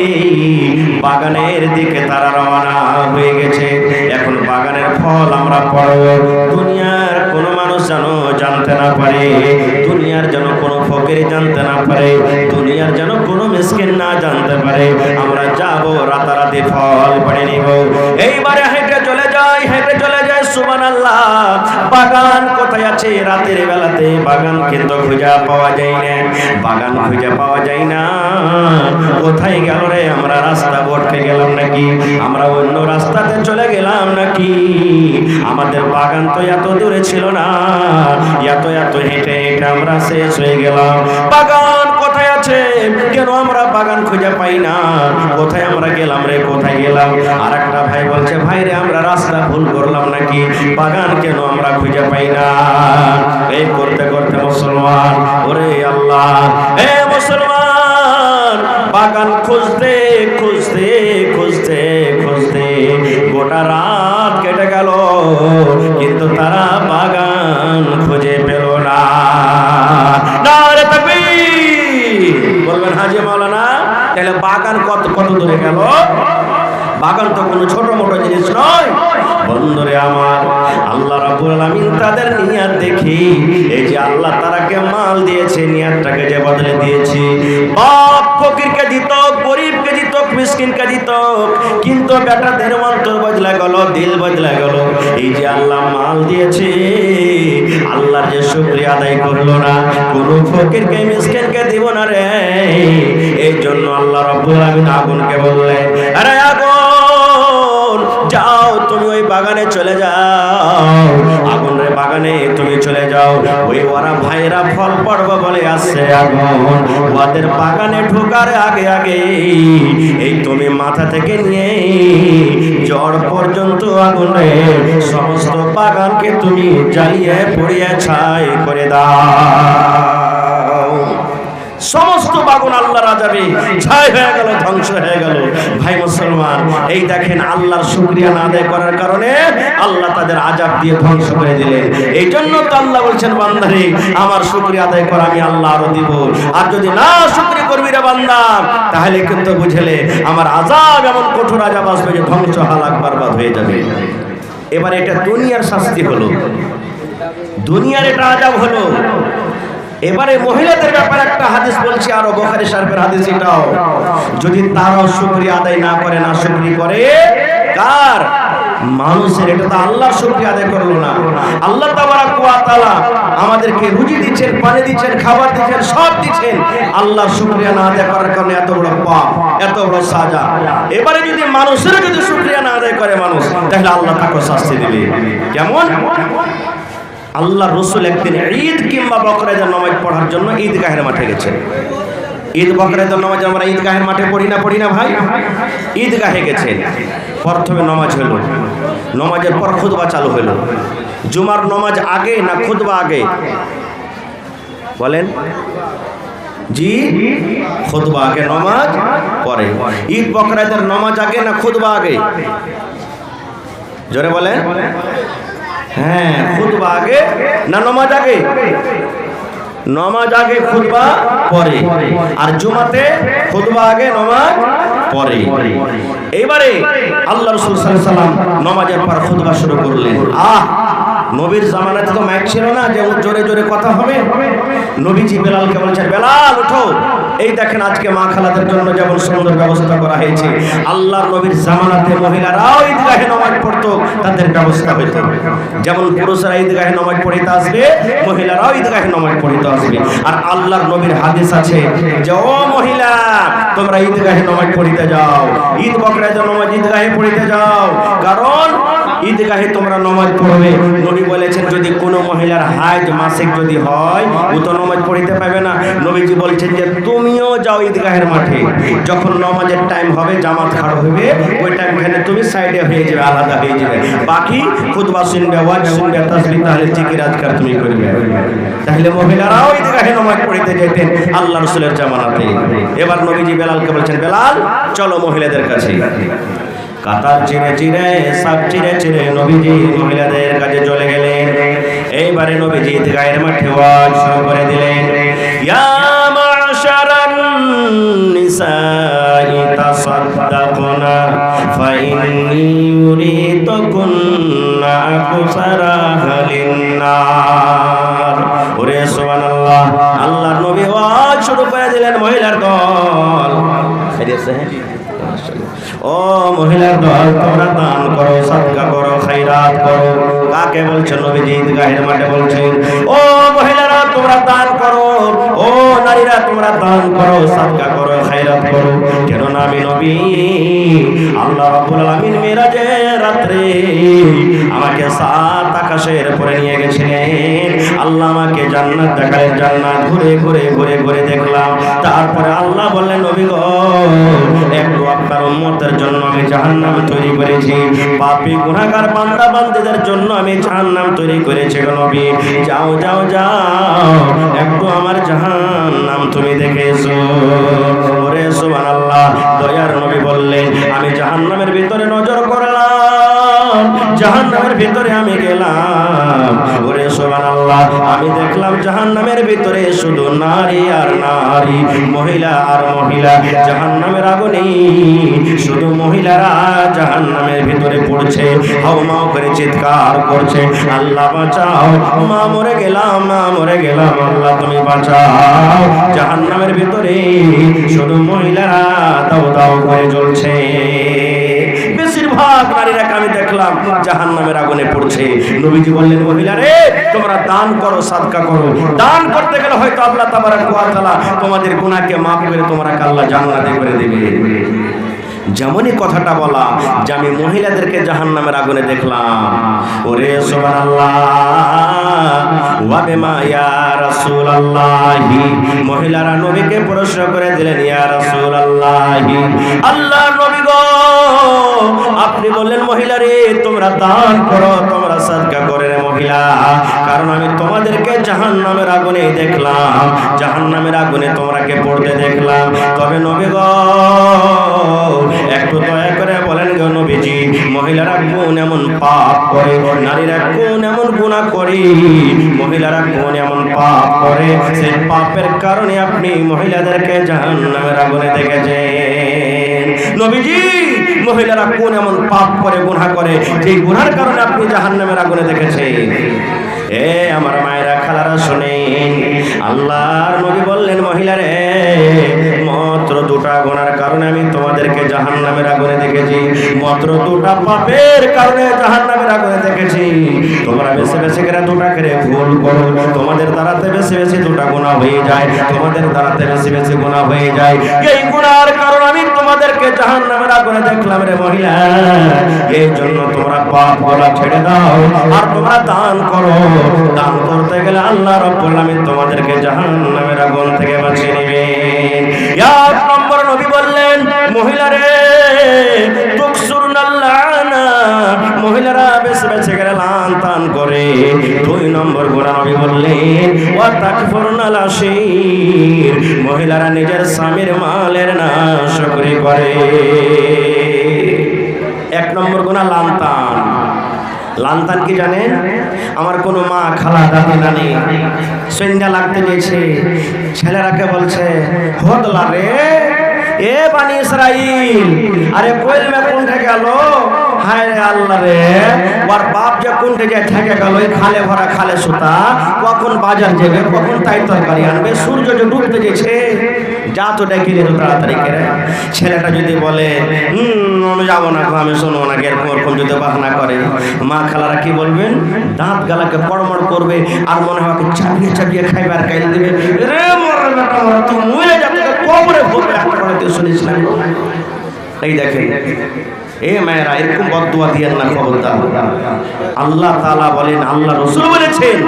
বাগানের দিকে তারা রওনা হয়ে গেছে। এখন বাগানের ফল আমরা পাড়ব, দুনিয়ার কোনো মানুষ যেন জানতে না পারে, দুনিয়ার যেন কোনো ফকির জানতে না পারে, দুনিয়ার যেন কোনো মিসকিন না জানতে পারে। আমরা যাব রাতারাতি ফল পেড়ে নিব। এইবারে হেঁটে চলে যাই, হেঁটে চলে যাই, সুবহানাল্লাহ। বাগান কোথায় আছে? রাতের বেলাতে বাগান কিন্তু খুঁজে পাওয়া যায় না, বাগান খুঁজে পাওয়া যায় না। কোথায় গেল রে? আমরা রাস্তা ভটকে গেলাম নাকি? আমরা অন্য রাস্তাতে চলে গেলাম নাকি? আমাদের বাগান তো এত দূরে ছিল না, এত এত হেঁটে হেঁটে আমরা শেষ হয়ে গেলাম। বাগান কোথায় আছে? কেন আমরা বাগান খুঁজে পাই না? কোথায় আমরা গেলাম রে, কোথায় গেলাম? আর একটা ভাই বলছে ভাই রে, আমরা রাস্তা ভুল করলাম নাকি? বাগান কেন আমরা খুঁজে পাই না? এই করতে করতে মুসলমান, ওরে আল্লাহ, এ মুসলমান, বাগান খুঁজতে খুঁজতে খুঁজতে খুঁজতে গোটা রাত কেটে গেল, কিন্তু তারা বাগান খুঁজে পেল না। নারে তাকবীর বলবেন হাজী মাওলানা। তাহলে বাগান কত কত দূরে গেল? বাগান তো কোনো ছোট মোটো জিনিস নয়। বন্ধুরে আমার, আল্লাহ রাব্বুল আলামিন তাদের নিয়াত দেখি, এই যে আল্লাহ তারাকে মাল দিয়েছে, নিয়াতটাকে যে বদলে দিয়েছে। বাপ ফকিরকে দিত, গরিবকে দিত, মিসকিনকে দিত, কিন্তু বেটাদের অন্তর বদলে গেল, দিল বদলে গেল। এই যে আল্লাহ মাল দিয়েছে, আল্লাহর যে শুকরিয়া আদায় করলো না, কোনো ফকিরকে মিসকিনকে দিব না রে। এই জন্য আল্লাহ রাব্বুল আলামিন আগুনকে বললেন, আরে আগুন যাও, তুমি ওই বাগানে চলে যাও, আগুন রে বাগানে তুমি চলে যাও। ওই ওরা ভাইরা ফল পড়বে বলে আসছে আগুন, ওদের বাগানে ঢোকার আগে আগে এই তুমি মাথা থেকে নিয়ে জড় পর্যন্ত আগুনে সমস্ত বাগানকে তুমি জ্বালিয়ে পুড়িয়ে ছাই করে দাও। সমস্ত বাগান আল্লাহর আযাবে ছাই হয়ে গেল, ধ্বংস হয়ে গেল। ভাই মুসলমান, এই দেখেন আল্লাহর শুকরিয়া না আদায় করার কারণে আল্লাহ তাদের আযাব দিয়ে ধ্বংস করে দিলেন। এই জন্য তো আল্লাহ বলছেন, বান্দারে আমার শুকরিয়া আদায় কর, আমি আল্লাহ আরো দিব। আর যদি না শুকরিয়া করবি রে বান্দা, তাহলে কিন্তু বুঝলে আমার আযাব এমন কঠোর আযাব আসবে যে ধ্বংস হালাক বরবাদ হয়ে যাবে। এবার এটা দুনিয়ার শাস্তি হলো, দুনিয়ার এটা আযাব হলো। এবারে মহিলাদের ব্যাপারে একটা হাদিস বলছি, আরো বুখারী শরীফের হাদিস এটাও। যদি তারাও শুকরিয়া আদায় না করে, না শুকরিয়া করে কার? মানুষের। এটা তো আল্লাহ শুকরিয়া আদায় করলো না। আল্লাহ তাবারাক ওয়া তাআলা আমাদেরকে রুজি দিচ্ছেন, পানি দিচ্ছেন, খাবার দিচ্ছেন, সব দিচ্ছেন, আল্লাহ শুকরিয়া না আদায় করার কারণে এত বড় পাপ, এত বড় সাজা। এবারে যদি মানুষের যদি শুকরিয়া না আদায় করে মানুষ, তাহলে আল্লাহ তাকে শাস্তি দিবে। কেমন? আল্লাহ রসুল একদিন ঈদ কিংবা বকরা নামাজ পড়ার জন্য ঈদগাহের মাঠে গেছেন। ঈদ বকরা নামাজ আমরা ঈদগাহের মাঠে পড়ি না ভাই? ঈদগাহে গেছেন, প্রথমে নামাজ হলো, নামাজের পর খুতবা চালু হলো। জুমার নামাজ আগে না খুতবা আগে বলেন? জি, খুতবা আগে, নামাজ পরে। ঈদ বকরাদের নামাজ আগে না খুতবা আগে? জোরে বলেন। হ্যাঁ, খুতবা আগে না নামাজ আগে? নামাজ আগে খুতবা পরে। আর জুমাতে খুতবা আগে নামাজ পরে। এইবারে আল্লাহ রাসূল সাল্লাল্লাহু আলাইহি ওয়াসাল্লাম নামাজের পর খুতবা শুরু করলেন। নবীর জামানাতে তো মাইক ছিল না যে জোরে জোরে কথা হবে। নবীজি বেলালকে বলছেন, বেলাল ওঠো, এই দেখেন আজকে মা খালাদের জন্য যেমন সুন্দর ব্যবস্থা করা হয়েছে। আল্লাহর নবীর জামানাতে মহিলারাও ঈদগাহে নামাজ পড়তো, তাদের ব্যবস্থা হইতো। যেমন পুরুষরা ঈদগাহে নামাজ পড়িতে আসবে, মহিলারাও ঈদগাহে নামাজ পড়িতে আসবে। আর আল্লাহর নবীর হাদিস আছে যে ও মহিলা, তোমরা ঈদগাহে নামাজ পড়িতে যাও, ঈদ বকরাদের নামাজ ঈদগাহে পড়িতে যাও, কারণ ঈদগাহে তোমরা নামাজ পড়বে। নবী বলেছেন যদি কোনো মহিলার হাইজ মাসিক যদি হয়, ও তো নামাজ পড়িতে পাবে না। নবীজি বলছেন যে তুমিও যাও ঈদগাহের মাঠে, যখন নামাজের টাইম হবে, জামাত খাড়া হবে, ওই টাইমখানে তুমি সাইডে হয়ে যাবে, আলাদা হয়ে যাবে। বাকি খুতবা শুনবে, ওয়াজ শুনবে, তাসবিহ তাহলিল জিকির আজকার তুমি করবে। তাহলে মহিলারাও ঈদগাহে নামাজ পড়িতে যেতেন আল্লাহ রাসূলের জামানাতে। এবার নবীজি বেলালকে বলছেন, বেলাল চলো মহিলাদের কাছে। কাতার চিরে চিরে, সব চিরে চিরে নবীজি মহিলাদের কাছে চলে গেলেন। এইবারে নবীজি ঈদগাহের মাঠে ওয়াজ শুরু করে দিলেন, ইয়া মা'শারান নিসাই তাসাদদাকনা ফাইন্নী ইউরিতুকুন্না আকসারা লিন-নার। ওরে সুবহানাল্লাহ, আল্লাহর নবী ওয়াজ শুরু করে দিলেন। মহিলার দল, ও মহিলার দল, তোমরা দান করো, সাদকা করো, খায়রাত করো। কাকে বলছেন? নবীজি ঈদগাহের মাঠে বলছেন, ও মহিলারা তোমরা দান করো, ও নারীরা তোমরা দান করো, সাদকা করো, খায়রাত করো। কেননা আমি নবী আল্লাহ রাব্বুল আলামিন মিরাজের রাত্রে আমাকে সাত আকাশের উপরে নিয়ে গেছিলেন। আল্লাহ আমাকে জান্নাত দেখালেন, জান্নাত ঘুরে ঘুরে ঘুরে ঘুরে দেখলাম। তারপরে আল্লাহ বললেন, নবী গো, একটু আপনার উম্মতের জন্য আমি জাহান্নাম তৈরি করেছি, পাপী গুনাহগার বান্দা বান্দীদের জন্য আমি জাহান্নাম তৈরি করেছি। গো নবী, যাও যাও যাও, একটু আমার জাহান্নাম তুমি দেখে এসো। ওরে সুবহানাল্লাহ, দয়ার নবী বললেন, আমি জাহান্নামের ভিতরে নজর করলাম, জাহান্নামের ভিতরে আমি গেলাম। ওরে সুবহানাল্লাহ, আমি দেখলাম জাহান্নামের ভিতরে শুধু নারী আর নারী, মহিলা আর মহিলা। জাহান্নামের আগুনে শুধু মহিলারা জাহান্নামের ভিতরে পড়ছে, হাওমাও করে চিৎকার করছে, আল্লাহ বাঁচাও, মা মরে গেলাম, মা মরে গেলাম, আল্লাহ তুমি বাঁচাও। জাহান্নামের ভিতরে শুধু মহিলারা দাও দাও করে জ্বলছে। বেশিরভাগ নারীরা আমি দেখলাম জাহান্নামের আগুনে পড়ছে। নবীজি বললেন, মহিলারে তোমরা দান করো, সাদকা করো। দান করতে গেলে হয়তো আল্লাহ তাবারাক ওয়া তাআলা তোমাদের গুনাহকে মাফ করে তোমরা আল্লাহ জান্নাতে করে দেবে। যেমনই কথাটা বলা যে আমি মহিলাদেরকে জাহান্নামের আগুনে দেখলাম। ওরে সুবহানাল্লাহ, ওয়া বিমা ইয়া রাসূলুল্লাহি, মহিলারা নবীকে প্রশ্ন করে দিলেন, ইয়া রাসূলুল্লাহি, আল্লাহর নবী গো, আপনি বললেন মহিলারে তোমরা দান করো, তোমরা সাদকা করে রে মহিলা, কারণ আমি তোমাদেরকে জাহান্নামের আগুনে দেখলাম, জাহান্নামের আগুনে তোমরাকে পড়তে দেখলাম। তবে নবী গো, একটু দয়া করে বলেন গো নবীজি, মহিলারা কোন এমন পাপ করে, নারীরা কোন এমন গুনাহ করে, মহিলারা কোন এমন পাপ করে, সেই পাপের কারণে আপনি মহিলাদেরকে জাহান্নামের আগুনে দেখেছেন। নবীজি, মহিলারা কোন এমন পাপ করে, গুনাহ করে, যেই গুনার কারণে আপনি জাহান্নামের আগুনে দেখেছেন। এ আমার মায়েরা, খালারা শুনেন, আল্লাহর নবী বললেন, মহিলারে মাত্র দুটা গুনার কারণে আমি তোমাদেরকে জাহান্নামের আগুনে দেখেছি, মাত্র দুটা পাপের কারণে জাহান্নামের আগুনে দেখেছি। তোমরা বেশি বেশি করে দুটা করে ভুল করো, তোমাদের দ্বারাতে বেশি বেশি দুটা গুনাহ হয়ে যায়, তোমাদের দ্বারাতে বেশি বেশি গুনাহ হয়ে যায়। এই গুনার কারণে আমি তোমার তোমাদেরকে জাহান্নামের আগুনে দেখলাম রে মহিলা, এই জন্য তোমরা পাপ করা ছেড়ে দাও আর তোমরা দান করো। দান করতে গেলে আল্লাহ রাব্বুল আলামিন তোমাদেরকে জাহান্নামের আগুন থেকে বাঁচিয়ে নেবেন। এক নম্বর নবী বললেন, মহিলারে তুকসুরুনাল্লানা, মহিলারা বেশি বেশি করে লান তান করে। দুই নম্বর গুনাহ নবী বললেন, ওয়া তাকফুরুনাল আশীর, মহিলারা নিজের স্বামীর মালের নাশকরি করে। এক নম্বর গুনাহ লানতান। লানতান কি জানেন? আমার কোনো মা, খালা, দাদি, নানি সন্ধ্যা লাগতে গেছে, ছেলেরাকে বলছে, হদলা রে এ বানি ইসরাইল, আরে কোয়েল মে কোনটা গেল, হায় রে আল্লাহ রে, ওর বাপ যে কোনটা যায় থেকে গেল, ওই খালে ভরা খালে সুতা, কখন বাজার যাবে, কখন তাই তরকারি আনবে, সূর্য যে ডুবতে গেছে, যা তো ডেকে নিল তাড়াতাড়ি করে। ছেলেটা যদি বলে আমি যাবো না, আমি শুনবো না, এরকম যদি বাহানা করে, মা খালারা কি বলবেন? দাঁত গালাকে পড়মড় করবে আর মনে হয় চাপিয়ে চাপিয়ে খাইবে আর খাইয়ে দেবে। রে মরে বেটা মরে, তুই মরে যাবে, কবরে ভরবে একটা করে, তুই শুনিস না? এই দেখেন এ মায়েরা, এরকম বদদুয়া দিয়েন না, খবরদার। আল্লাহ তাআলা বলেন, আল্লাহ রাসূল বলেছেন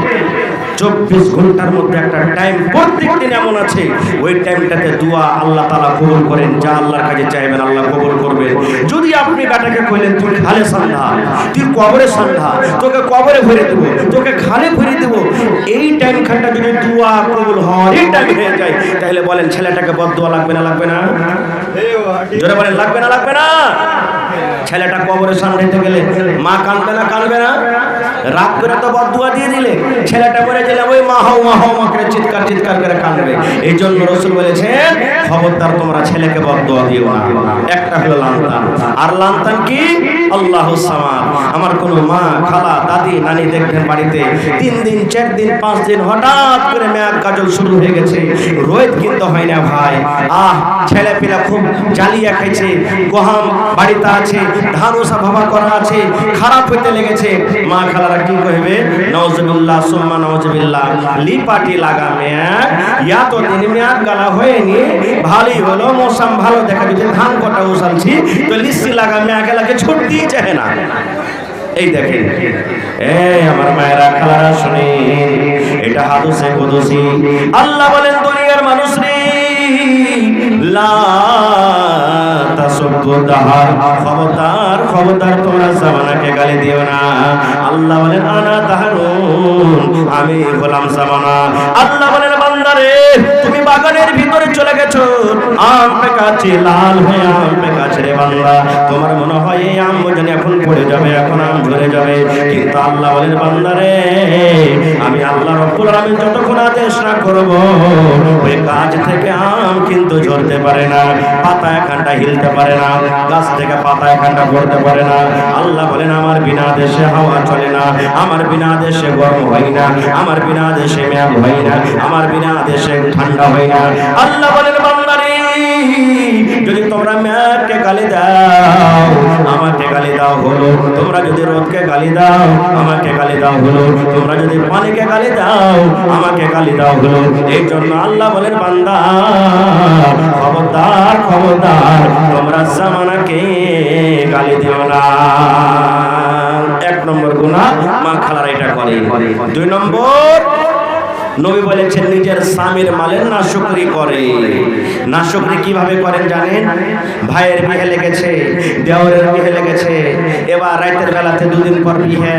24 ঘন্টার মধ্যে একটা টাইম প্রত্যেক দিন এমন আছে, ওই টাইমটাতে দোয়া আল্লাহ তাআলা কবুল করেন। যা আল্লাহর কাছে চাইবেন আল্লাহ কবুল করবেন। যদি আপনি বেটাকে কইলেন তুই খালে সন্ধ্যা, তুই কবরে সন্ধ্যা, তোকে কবরে ভরে দেব, তোকে খালে ভরে দেব, এই টাইম খানটা যদি দোয়া কবুল হয়, এই টাইম হয়ে যায়, তাহলে বলেন ছেলেটাকে বদদুয়া লাগবে না লাগবে না? জোরে বলেন, লাগবে না লাগবে না? ছেলেটা কবরের সামনে গেলে মা কাঁদবে না কাঁদবে না? রাগ করে তো বদদুয়া দিয়ে দিলে, ছেলেটা মরে গেলে ওই মা হও মা হও মা করে চিৎকার চিৎকার করে কাঁদবে। এই জন্য রাসূল বলেছেন, খবরদার তোমরা ছেলেকে বদদুয়া দিও না। একটা হলো লানতান, আর লানতান কি? আল্লাহুস সামাদ। আমার কোনো মা, খালা, দাদি, নানি দেখবেন বাড়িতে 3 দিন 4 দিন 5 দিন হঠাৎ করে মেয়াদ কাজল শুরু হয়ে গেছে, রোদ কিন্তু হয় না ভাই। ছেলে পেলা খুব জ্বালিয়া খাইছে, গহাম বাড়িতে আছে, ধান ওসা ভাবা করা আছে, খারাপ হইতে লেগেছে, মা খালারা কি কইবে? নাউজুবিল্লাহ সুম্মা নাউজুবিল্লাহ, লিপাটি লাগা মেয়াদ, ইয়া তো দিন মেয়াদ গালা হয়নি, ভালোই হলো, মৌসুম ভালো দেখা দিচ্ছে, ধান কটা উসালছি, তো লিসি লাগা মেয়াদ গেলাকে ছুটতেই চায় না। এই দেখেন আমার মায়েরা খালারা শুনেন, এটা হাদিসে কুদসি। আল্লাহ বলেন, দুনিয়ার মানুষ রে লা তাসুব্বু দাহার, খবরদার খবরদার তোমরা জামানাকে গালি দিও না। আল্লাহ বলেন, আনা দাহারুন, আমি হলাম জামানা। আল্লাহ বলেন, বান্দারে তুমি বাগানের ভিতরে চলে গেছো, আম পেকাচ্ছে লাল হয়ে আম পেকাচ্ছে রে বান্দা, তোমার মনে হয় এই আম যেন এখন পড়ে যাবে, এখন আম ঝরে যাবে, কিন্তু আল্লাহ বলেন, বান্দারে আমি আল্লাহ রাব্বুল আলামিন যতক্ষণ আদেশ না করব, ওই গাছ থেকে আম কিন্তু ঝরতে পারে না, পাতা এখানটা হিলতে পারে না, গাছ থেকে পাতা এখানটা পড়তে পারে না। আল্লাহ বলেন, আমার বিনা আদেশে হাওয়া চলে না, আমার বিনা আদেশে গরম হয় না, আমার বিনা আদেশে মেঘ হয় না, আমার বিনা আদেশে ঠান্ডা হয় না। আল্লাহ বলেন, বান্দারে যদি তোমরা মেঘকে গালি দাও, আমাকে গালি দাও হলো, তোমরা যদি রোদকে গালি দাও, আমাকে গালি দাও হলো, তোমরা যদি পানিকে গালি দাও, আমাকে গালি দাও হলো। এই জন্য আল্লাহ বলেন, বান্দা খবরদার খবরদার তোমরা জামানাকে গালি দিও না। এক নম্বর গুনাহ মা খালারা এটা করে। 2 নম্বর নবী বলেছেন, নিজের স্বামীর মালের নাশকরি করে। নাশকরি কিভাবে করেন জানেন? ভাইয়ের বিয়ে লেগেছে, দেওরের বিয়ে লেগেছে, এবার রাতের বেলাতে 2 দিন পর বিয়ে,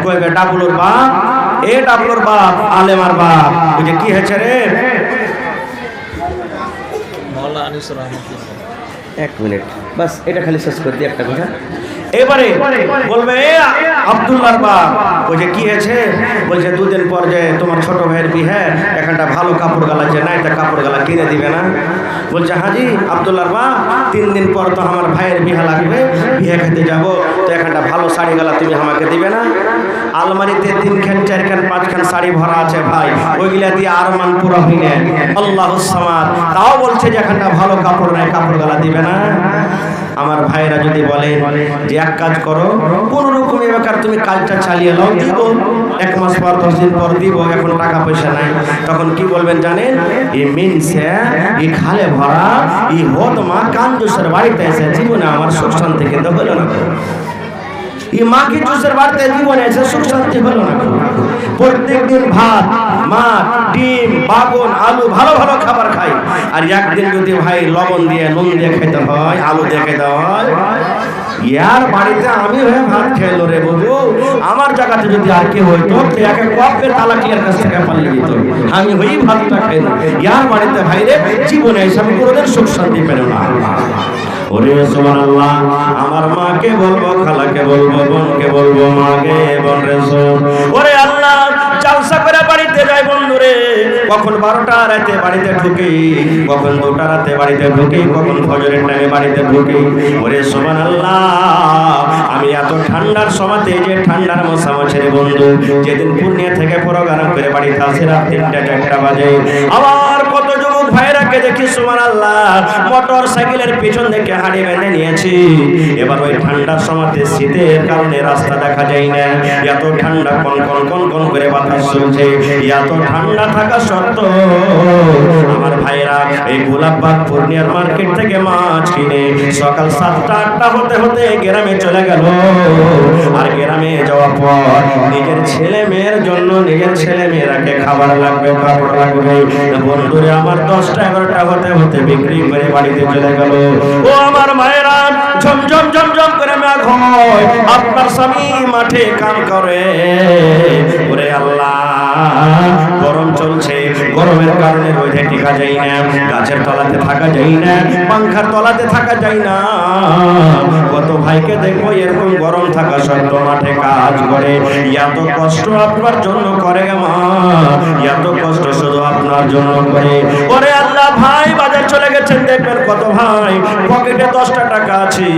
কইবে ডাবলুর বাপ, এ ডাবলুর বাপ, আলেমার বাপ, বুঝে কি হয়েছে রে? এক মিনিট বাস, এটা খালি শেষ করে দিই একটা কথা। এবারে বলবে, আব্দুল্লাহর বাপ, বলছে কি হয়েছে? বলছে 2 দিন পর যে তোমার ছোট ভাইয়ের বিয়ে, এখানটা ভালো কাপড় গালা যে নাই, তা কাপড় গালা কিনে দিবে না? বলছে হাজি আব্দুল্লাহর বাপ, 3 দিন পর তো আমার ভাইয়ের বিয়ে লাগবে, বিয়ে খেতে যাব, তো এখানটা ভালো শাড়ি গালা তুমি আমাকে দিবে না? আলমারিতে 3 খান 4 খান 5 খান শাড়ি ভরা আছে ভাই, ওইগুলা দিয়ে আর মান পুরো হই না। আল্লাহুস সামাদ, তাও বলছে যে এখানটা ভালো কাপড় নাই, কাপড় গালা দিবে না? আমার ভাইরা যদি বলেন যে এক কাজ করো, কোন রকমে বেকার তুমি কাজটা চালিয়ে নাও, দিব 1 মাস পর 10 দিন পর দিব, এখন টাকা পয়সা নাই, তখন কি বলবেন জানেন? এই মিনসে এই খালে ভরা এই হদমা কাঞ্জুসের বাড়িতে এসে জীবনে আমার সুখ শান্তি কিন্তু হলো না। এই মাকে জুসের বাড়িতে জীবনে এসে সুখ শান্তি হলো না। প্রত্যেকদিন ভাত, মাছ, ডিম, বাগুন, আলু ভালো ভালো খাবার খাই, আর একদিন যদি ভাই লবণ দিয়ে নুন দিয়ে খেতে হয়, আলু দিয়ে খেতে হয়, ইয়ার বাড়িতে আমি হয়ে ভাত খেলো রে বাবু, আমার জায়গাতে যদি আর কেউ হইতো একে কপের তালা ক্লিয়ার কাছ থেকে পালিয়ে দিত, আমি হই ভাতটা খেলো। ইয়ার বাড়িতে ভাই রে জীবনে এসে আমি কোনোদিন সুখ শান্তি পেল না। ওরে সুবহানাল্লাহ, আমার মাকে বলবো, খালাকে বলবো, বোনকে বলবো, মাকে বোন রে শোন, ওরে আল্লাহ জালসা করে বাড়িতে যাই বন্ধুরে, কখন 12টা রাতে বাড়িতে ঢুকি, কখন 2টা রাতে বাড়িতে ঢুকি, কখন ফজরের টাইমে বাড়িতে ঢুকি। ওরে সুবহানাল্লাহ, আমি এত ঠান্ডার সময়তে যে ঠান্ডার মশামছের বন্ধু, যেদিন পূর্ণিয়া থেকে প্রোগ্রাম করে বাড়িতে আসে রাত 3টা 4টা বাজে, আবার কত যুবক ভাইরাকে দেখি সুবহানাল্লাহ মোটর সাইকেলের পিছন থেকে হাড়ি বেঁধে নিয়েছি। এবার ওই ঠান্ডার সময়তে শীতের কারণে রাস্তা দেখা যায় না, এত ঠান্ডা কোন কোন কোন কোন করে বাতাস চলছে, এত ঠান্ডা থাকা সত্ত্বেও আমার ভাইরা এই গোলাপবাগ পূর্ণিয়ার মার্কেট থেকে মাছ কিনে সকাল 7টা 8টা হতে হতে গ্রামে চলে গেল। আর গ্রামে যাওয়ার পর নিজের ছেলে মেয়ের জন্য, নিজের ছেলে মেয়েরাকে খাবার লাগবে, কাপড় লাগবে, বন্ধুরে আমার 10টা 11টা হতে হতে বিক্রি করে বাড়িতে চলে গেল। ও আমার মায়েরা, ঝমঝম ঝমঝম করে মেঘ হয়, আপনার স্বামী মাঠে কাম করে। ওরে আল্লাহ, গরম চলছে, গরমের কারণে রোদে টিকা যায় না, গাছের তলাতে থাকা যায় না, পাংখার তলাতে থাকা যায় না। কত ভাইকে দেখবো এরকম গরম থাকা সত্ত্বেও মাঠে কাজ করে, এত কষ্ট আপনার জন্য করে মা, এত কষ্ট শুধু আপনার জন্য করে। ওরে আল্লাহ, ভাই বাজার চলে গেছেন, দেখবেন কত ভাই পকেটে 10টা টাকা আছে,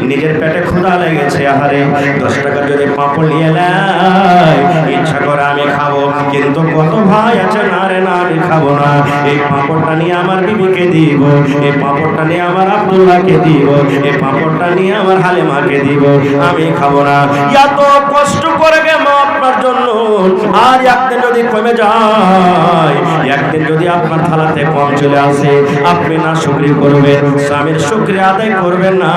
নিজের পেটে ক্ষুধা লেগেছে, আহারে 10 টাকা যদি পাঁপড় নিয়ে নেয়, ইচ্ছা করে আমি খাবো, কিন্তু কত ভাই আছে না রে না আমি খাবো না, এই পাঁপড়টা নিয়ে আমার বিবিকে দিব, এই পাঁপড়টা নিয়ে আমার আব্দুল্লাহকে দিব, এই পাঁপড়টা নিয়ে আমার হালিমাকে দিব, আমি খাবো না। এত কষ্ট করে গে মা আপনার জন্য, আর একদিন যদি কমে যায়, একদিন যদি আপনার থালাতে কম চলে আসে, আপনি না শুকরি করবেন, স্বামীর শুকরিয়া আদায় করবেন না।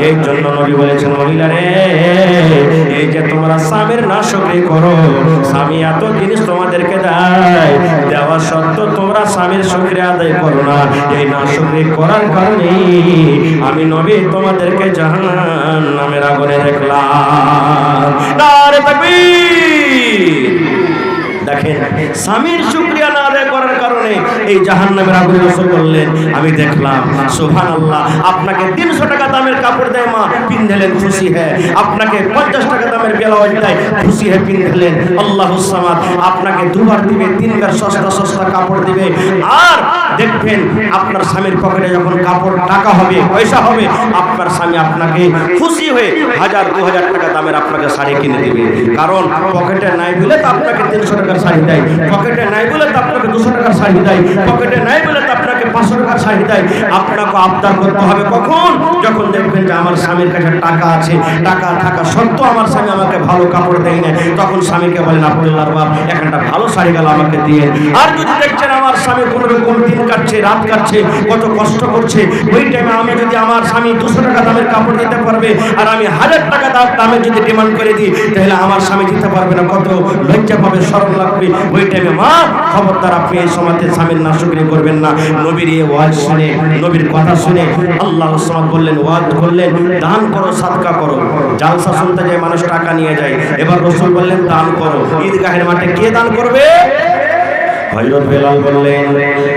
এই জন্য নবী বলেছেন, মহিলারে এই যে তোমরা স্বামীর না শুকরি করো, স্বামী এত জিনিস তোমাদেরকে দেয়, দেওয়া সত্ত্বেও তোমরা স্বামীর শুকরিয়া আদায় করো না, এই না শুকরি করার কারণে আমি নবী তোমাদেরকে জাহান্নামের আগুনে দেখলাম। নারে তাকবীর। দেখেন, স্বামীর শুকরিয়া না আদায় করার কারণে এই জাহান্নামের আগুনে রাসূল বললেন, আমি দেখলাম সুবহানাল্লাহ, আপনাকে 300 টাকা দামের কাপড় দেয় মা, পিনলেন খুশি হ্যাঁ, আপনাকে 50 টাকা দামের ব্লাউজ দেয়, খুশি হয়ে পিনলেন, আল্লাহুস সামাদ আপনাকে 2বার দিবে, 3বার সস্তা সস্তা কাপড় দিবে। আর দেখবেন আপনার স্বামীর পকেটে যখন কাপড় টাকা হবে, পয়সা হবে, আপনার স্বামী আপনাকে খুশি হয়ে 1000-2000 টাকা দামের আপনাকে শাড়ি কিনে দিবে। কারণ পকেটে নাই বলে তো আপনাকে 300 টাকার শাড়ি দেয়, পকেটে নাই বলে তো আপনাকে 200 টাকার শাড়ি দেয়, পকেটে নাই বলে তো আপনাকে 500 টাকার শাড়ি দেয়। আপনাকে আবদার করতে হবে কখন? যখন দেখবেন যে আমার স্বামীর কাছে টাকা আছে, টাকা থাকা সত্ত্বেও আমার স্বামী আমাকে ভালো কাপড় দেয় না, তখন স্বামীকে বলেন, আব্দুল্লাহর বাপ একটা ভালো শাড়ি গেল আমাকে দিয়ে। আর যদি দেখছেন আমার স্বামী কোনো রকম দিন কাটছে, রাত কাটছে, কত কষ্ট করছে, ওই টাইমে আমি যদি আমার স্বামী 200 টাকা দামের কাপড় দিতে পারবে, আর আমি 1000 টাকা দামে যদি ডিমান্ড করে দিই, তাহলে আমার স্বামী দিতে পারবে না, কত লজ্জা পাবে, শরম লাগবে। ওই টাইমে মা খবরদার আপনি এই সময়তে স্বামীর নাশুকরি করবেন না। নবীর এই ওয়াজ শুনে, নবীর কথা শুনে আল্লাহ সাল্লাল্লাহু বললেন, ওয়াজ করলেন, দান করো, সাদকা করো। জালসা শুনতে যায় মানুষ টাকা নিয়ে যায়, এবার রাসূল বললেন দান করো। ঈদগাহের মাঠে কে দান করবে? হযরত বেলাল বললেন,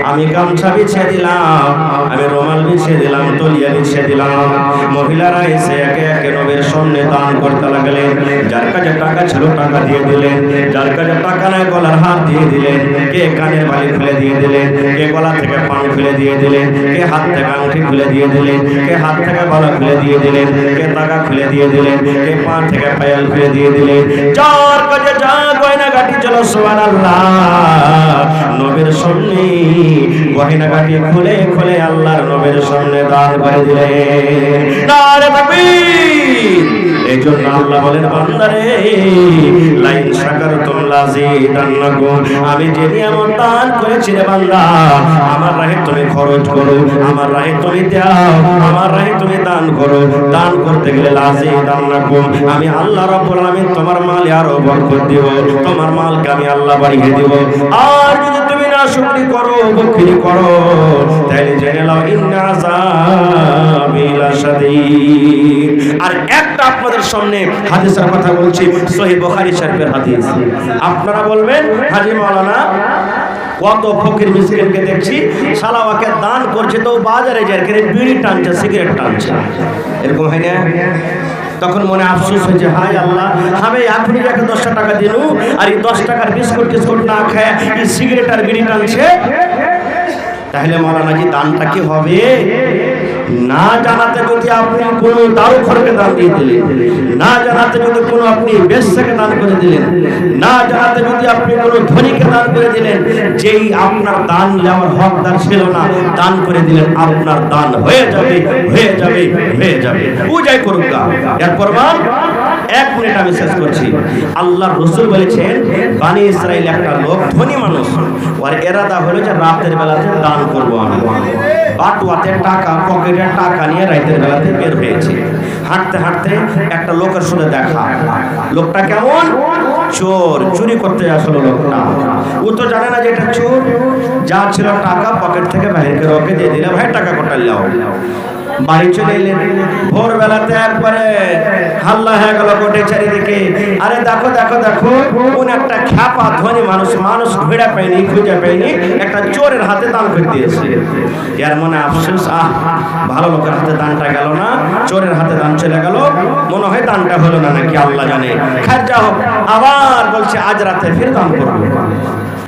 আমি গামছা বিছিয়ে দিলাম, আমি রুমাল বিছিয়ে দিলাম, তলিয়া বিছিয়ে দিলাম। মহিলারা এসে একে একে নবীর সামনে দান করতে লাগলেন। যার কাছে টাকা ছিল টাকা দিয়ে দিলেন, যার কাছে টাকা নাই গলার হার দিয়ে দিলেন, কে কানের বালি খুলে দিয়ে দিলেন, কে গলা থেকে পান খুলে দিয়ে দিলেন, কে হাত থেকে আংটি খুলে দিয়ে দিলেন, কে হাত থেকে গলা খুলে দিয়ে দিলেন, কে টাকা খুলে দিয়ে দিলেন, কে পা থেকে পায়াল খুলে দিয়ে দিলেন। যার কাছে যা গয়না গাটি চলো সুবহানাল্লাহ, নবীর সামনে গহনাগাটি খুলে খুলে আল্লাহর নবীর সামনে দান করে দিলেন। নারে তাকবীর! এই জন্য আল্লাহ বলেন, বান্দারে লাইন শাকারতুম লাযিদান্নাকুম, আমি যে নিয়ামত দান করেছি রে বান্দা, আমার রাহে তুমি খরচ করো, আমার রাহে তুমি দাও, আমার রাহে তুমি দান করো। দান করতে গেলে লাযিদান্নাকুম, আমি আল্লাহ রাব্বুল আলামিন তোমার মালে আরো বরকত দেব, তোমার মালকে আমি আল্লাহ বাড়িয়ে দেব। আর যদি তুমি নাশুকরি করো, বকরি করো, তাহলে জেনে নাও ইন্না আযাবি লাশাদীদ। আর একটা আপনাদের সামনে হাদিসের কথা বলছি, সহিহ বুখারী শরীফের হাদিস। আপনারা বলবেন, হাজী মাওলানা কত ফকির মিসকিনকে দেখছি শালাওয়াকে দান করছে, তো বাজারে যায় বিড়ি টানছে, সিগারেট টানছে, এরকম হয় না? তখন মনে আফসোস হয়েছে, হায় আল্লাহ, আমি এখনই যাকে 10 টাকা দিলু, আর এই 10 টাকার বিস্কুট টিস্কুট না খায় এই সিগারেট আর বিড়ি টানছে। তাহলে মাওলানাজি দানটা কি হবে? না জানাতে যদি আপনি কোনো দারুখরকে দান দিয়ে দিলেন, না জানাতে যদি কোনো আপনি বেশ্যাকে দান করে দিলেন, না জানাতে যদি আপনি কোনো ধনীকে দান করে দিলেন, যেই আপনার দান নেওয়ার হকদার ছিল না, দান করে দিলেন, আপনার দান হয়ে যাবে, হয়ে যাবে, হয়ে যাবে। পূজাই করুক না। এর প্রমাণ 1 মিনিট আমি শেষ করছি। আল্লাহর রাসূল বলেছেন, বনি ইসরাইল একটা লোক ধনী মানুষ, ওর ইরাদা হলো যে রাতের বেলাতে দান করব। আমি বাটুয়াতে টাকা, পকেটে টাকা নিয়ে রাতের বেলাতে বের হয়েছে। হাঁটতে হাঁটতে একটা লোকের সাথে দেখা। লোকটা কেমন? চোর, চুরি করতে আসলো লোকটা। ও তো জানে না যে এটা চোর। যা ছিল টাকা পকেট থেকে বাইরে করে ওকে দিয়ে দিলে, ভাই টাকা কোটা লাও। বাড়ি চলে এলেন। ভোরবেলাতে একবারে হাল্লা হয়ে গেল কোটে চারিদিকে। আরে দেখো দেখো দেখো, কোন একটা খ্যাপা ধনী মানুষ, মানুষ ঘুরে পায়নি, খুঁজে পায়নি, একটা চোরের হাতে দান করে দিয়েছে। এর মনে আফসোস, ভালো লোকের হাতে দানটা গেল না, চোরের হাতে দান চলে গেল, মনে হয় দানটা হলো না নাকি আল্লাহ জানে। খার যা হোক, আবার বলছে আজ রাতে ফের দান করবো।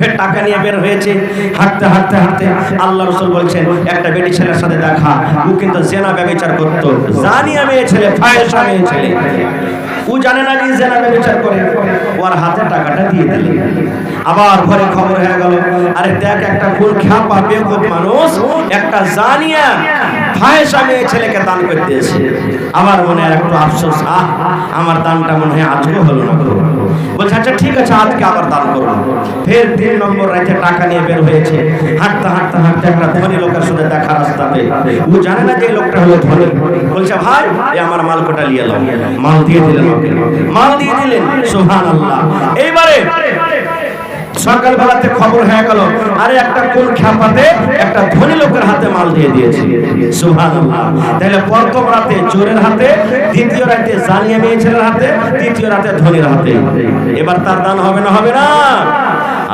ফের টাকা নিয়ে বের হয়েছে। হাঁটতে হাঁটতে হাঁটতে আল্লাহ রাসূল বলছেন, একটা বেটি ছেলের সাথে দেখা। ও কিন্তু জেনা ব্যভিচার করতো, জানিয়া মেয়ে ছেলে, ফাহিশা মেয়ে ছেলে। ও জানে না যে জেনা ব্যভিচার করে, ওর হাতে টাকাটা দিয়ে দিলেন। আবার ঘরে খবর হয়ে গেল, আরে দেখ একটা কোন খ্যাপা বেকুব মানুষ একটা জানিয়া ফাহিশা মেয়ে ছেলেকে দান করে দিয়েছে। আমার মনে একটু আফসোস, আমার দানটা মনে হয় আজকে হলো না। বলছে আচ্ছা ঠিক আছে, আজকে আবার দান করবো। ফের 3 নম্বর রাতে টাকা নিয়ে বের হয়েছে। হাঁটতে হাঁটতে হাঁটতে একটা ধনী লোকের সাথে দেখা রাস্তাতে। ও জানে না যে লোকটা হলো ধনী। বলছে ভাই, এই আমার মাল কোটা নিয়ে এলাম। মাল দিয়ে দিলেন, মাল দিয়ে দিলেন। সুবহানাল্লাহ। এইবারে সকালবেলাতে খবর হয়ে গেল, আরে একটা কোন খ্যাপাতে একটা ধনী লোকের হাতে মাল দিয়ে দিয়েছে। সুবহানাল্লাহ। তাহলে প্রথম রাতে চোরের হাতে, দ্বিতীয় রাতে জানিয়া মেয়ে ছেলের হাতে, তৃতীয় রাতে ধনীর হাতে। এবার তার দান হবে না? হবে না?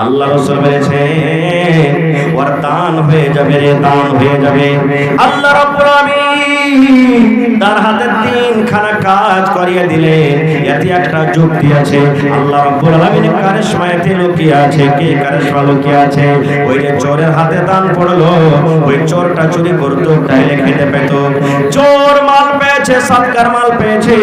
আল্লাহ রাসূল বলেছেন, ওর দান হয়ে যাবে রে, দান হয়ে যাবে। আল্লাহ রাব্বুল আমিন তার হাতে 3 খানা কাজ করিয়ে দিলেন। এতে একটা যুক্তি আছে, আল্লাহ রাব্বুল আলামিন কারিশমাতে লুকিয়ে আছে। কে কারিশমা লুকিয়ে আছে? ওই যে চোরের হাতে দান পড়লো, ওই চোরটা চুরি করতো, তাইলে খেতে পেত। চোর মাল পেয়েছে, সৎকার মাল পেয়েছে,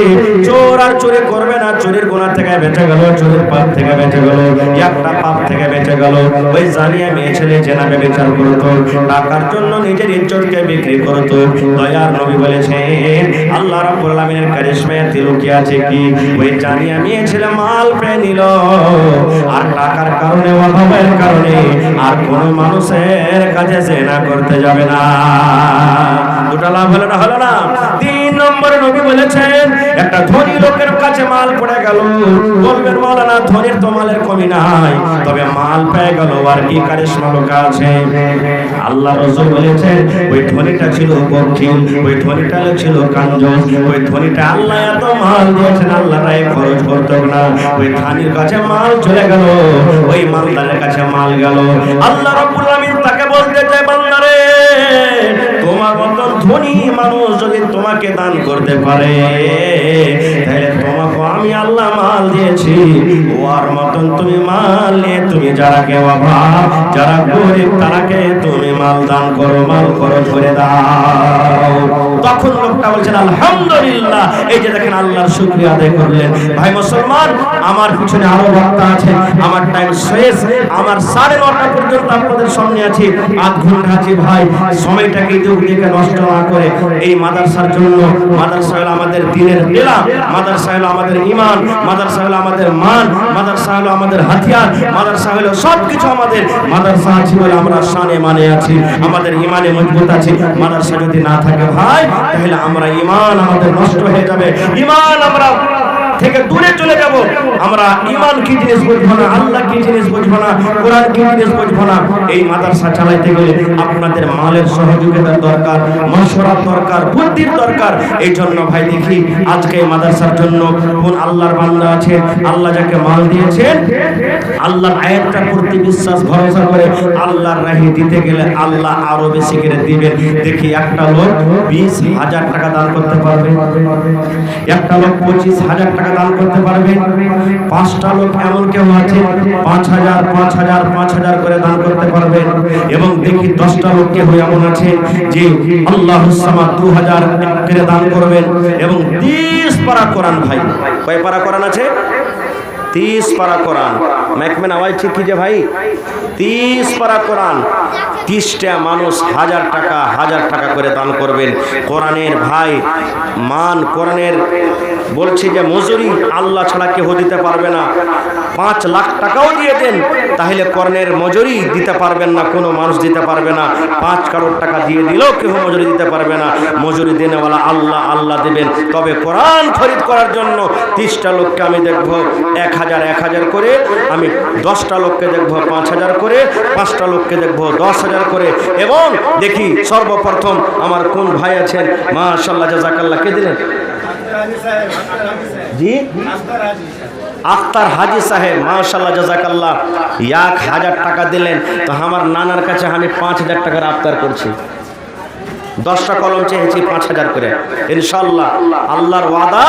চোর আর চুরি করবে না। চুরির গুনাহ থেকে বেঁচে গেল, চুরির পাপ থেকে বেঁচে গেল, একটা পাপ থেকে বেঁচে গেল। ওই জানিয়া মেয়ে ছেলে জেনা ব্যভিচার করতো, টাকার জন্য নিজের ইজ্জতকে বিক্রি করতো। দয়ার নবী বলেছেন, আল্লাহ রাব্বুল আলামিনের কারিশমাতে লুকিয়ে আছে কি? ওই জানিয়া মেয়ে ছেলে মাল পেয়ে নিল, আর টাকার কারণে, অভাবের কারণে আর কোন মানুষের কাছে জেনা করতে যাবে না। দুটা লাভ হলো না? হলো না? 3 নম্বরে নবী বলেছেন, একটা ধনী লোকের কাছে মাল পড়ে গেল। বলবেন মাওলানা, ধনীর তো মালের কমি নাই, তবে মাল পেয়ে গেল, আর কি কারিশমা লোক আছে? আল্লাহ রাসূল বলেছেন, ওই ধনীটা ছিল বখিল, ওই ধনীটা ছিল কাঞ্জস, ওই ধনীটা আল্লাহ এত মাল দিয়েছেন, আল্লাহ রায়ে খরচ করতে না। ওই ধনীর কাছে মাল চলে গেল, ওই মালদারের কাছে মাল গেল। আল্লাহ রাব্বুল আমিন তাকে বলতে চায়, বান্দারে, তোমার মত ধনী মানুষ যদি তোমাকে দান করতে পারে, তাহলে তোমাকে আমি আল্লাহ মাল দিয়েছি, ওর মতন তুমি মাল নিয়ে তুমি যারাকে অভাব, যারা গরিব, তারাকে তুমি মাল দান করো, মাল খরচ করে দাও। তখন লোকটা প্রত্যেকটা বলছেন আলহামদুলিল্লাহ। এই যে দেখেন আল্লাহর শুকরিয়া আদায় করলেন। ভাই মুসলমান, আমার পিছনে আরো বক্তা আছে, আমার টাইম শেষ, আমার 9:30 পর্যন্ত আপনাদের সামনে আছি, আধ ঘন্টা আছে ভাই। সময়টাকে দিকে নষ্ট না করে এই মাদ্রাসার জন্য, মাদ্রাসা হলো আমাদের দ্বীনের বেলা, মাদ্রাসা হলো আমাদের ঈমান, মাদ্রাসা হলো আমাদের মান, মাদ্রাসা হলো আমাদের হাতিয়ার, মাদ্রাসা হলো সবকিছু আমাদের। মাদ্রাসা আছে বলে আমরা শানে মানে আছি, আমাদের ঈমানে মজবুত আছে। মাদ্রাসা যদি না থাকে ভাই, তাহলে আমরা ঈমান আমাদের নষ্ট হয়ে যাবে, ঈমান আমরা থেকে দূরে চলে যাব। আমরা ঈমান কি জিনিস বুঝবো না, আল্লাহ কি জিনিস বুঝবো না, কোরআন কি জিনিস বুঝবো না। এই মাদ্রাসা চালাইতে গেলে আপনাদের মালের সহযোগিতার দরকার, মশওয়ারার দরকার, বুদ্ধির দরকার। এই জন্য ভাই দেখি আজকে এই মাদ্রাসার জন্য কোন আল্লাহর বান্দা আছে, আল্লাহ যাকে মাল দিয়েছেন, আল্লাহর আয়াতটার প্রতি বিশ্বাস ভরসা করে আল্লাহর রাহে দিতে গেলে আল্লাহ আরো বেশি করে দিবেন। দেখি একটা লোক 20,000 টাকা দান করতে পারবে, একটা লোক 25,000 টাকা দান করতে পারবে, 5টা লোক এমন কেউ আছে 5,000 5,000 5,000 করে দান করতে পারবে। এবং দেখি 10টা লোক কেউ এমন আছে যে আল্লাহুস সামাদ 2,000 করে দান করবেন। এবং 30 পারা কোরআন, ভাই কয় পারা কোরআন আছে? 30 পারা কোরআন। মেকমেন আওয়াজ ঠিক কি যে ভাই, 30 পারা কোরআন। 30টা মানুষ 1,000 টাকা করে দান করবেন। কোরআনের ভাই মান, কোরআনের বলছি যে মজুরি আল্লাহ ছাড়া কেউ দিতে পারবে না। 5 লাখ টাকাও দিয়ে দেন, তাহলে কোরআনের মজুরি দিতে পারবেন না, কোনো মানুষ দিতে পারবে না। 5 কারোর টাকা দিয়ে দিলেও কেউ মজুরি দিতে পারবে না। মজুরি দেনেওয়ালা আল্লাহ, আল্লাহ দেবেন। তবে কোরআন খরিদ করার জন্য 30টা লোককে আমি দেখব 1,000 করে, আমি 10টা লোককে দেখব 5,000 করে, 5টা লোককে দেখব 10,000 করে। এবং দেখি সর্বপ্রথম আমার কোন ভাই আছেন, মাশাআল্লাহ জাযাকাল্লাহ, কে দিলেন? জি আখতার হাজি সাহেব, মাশাআল্লাহ জাযাকাল্লাহ, 1,000 টাকা দিলেন। তো আমার নানার কাছে আমি 5,000 টাকার আফতার করছি। 10টা কলম চেয়েছি 5,000 করে। ইনশাআল্লাহ আল্লাহর ওয়াদা,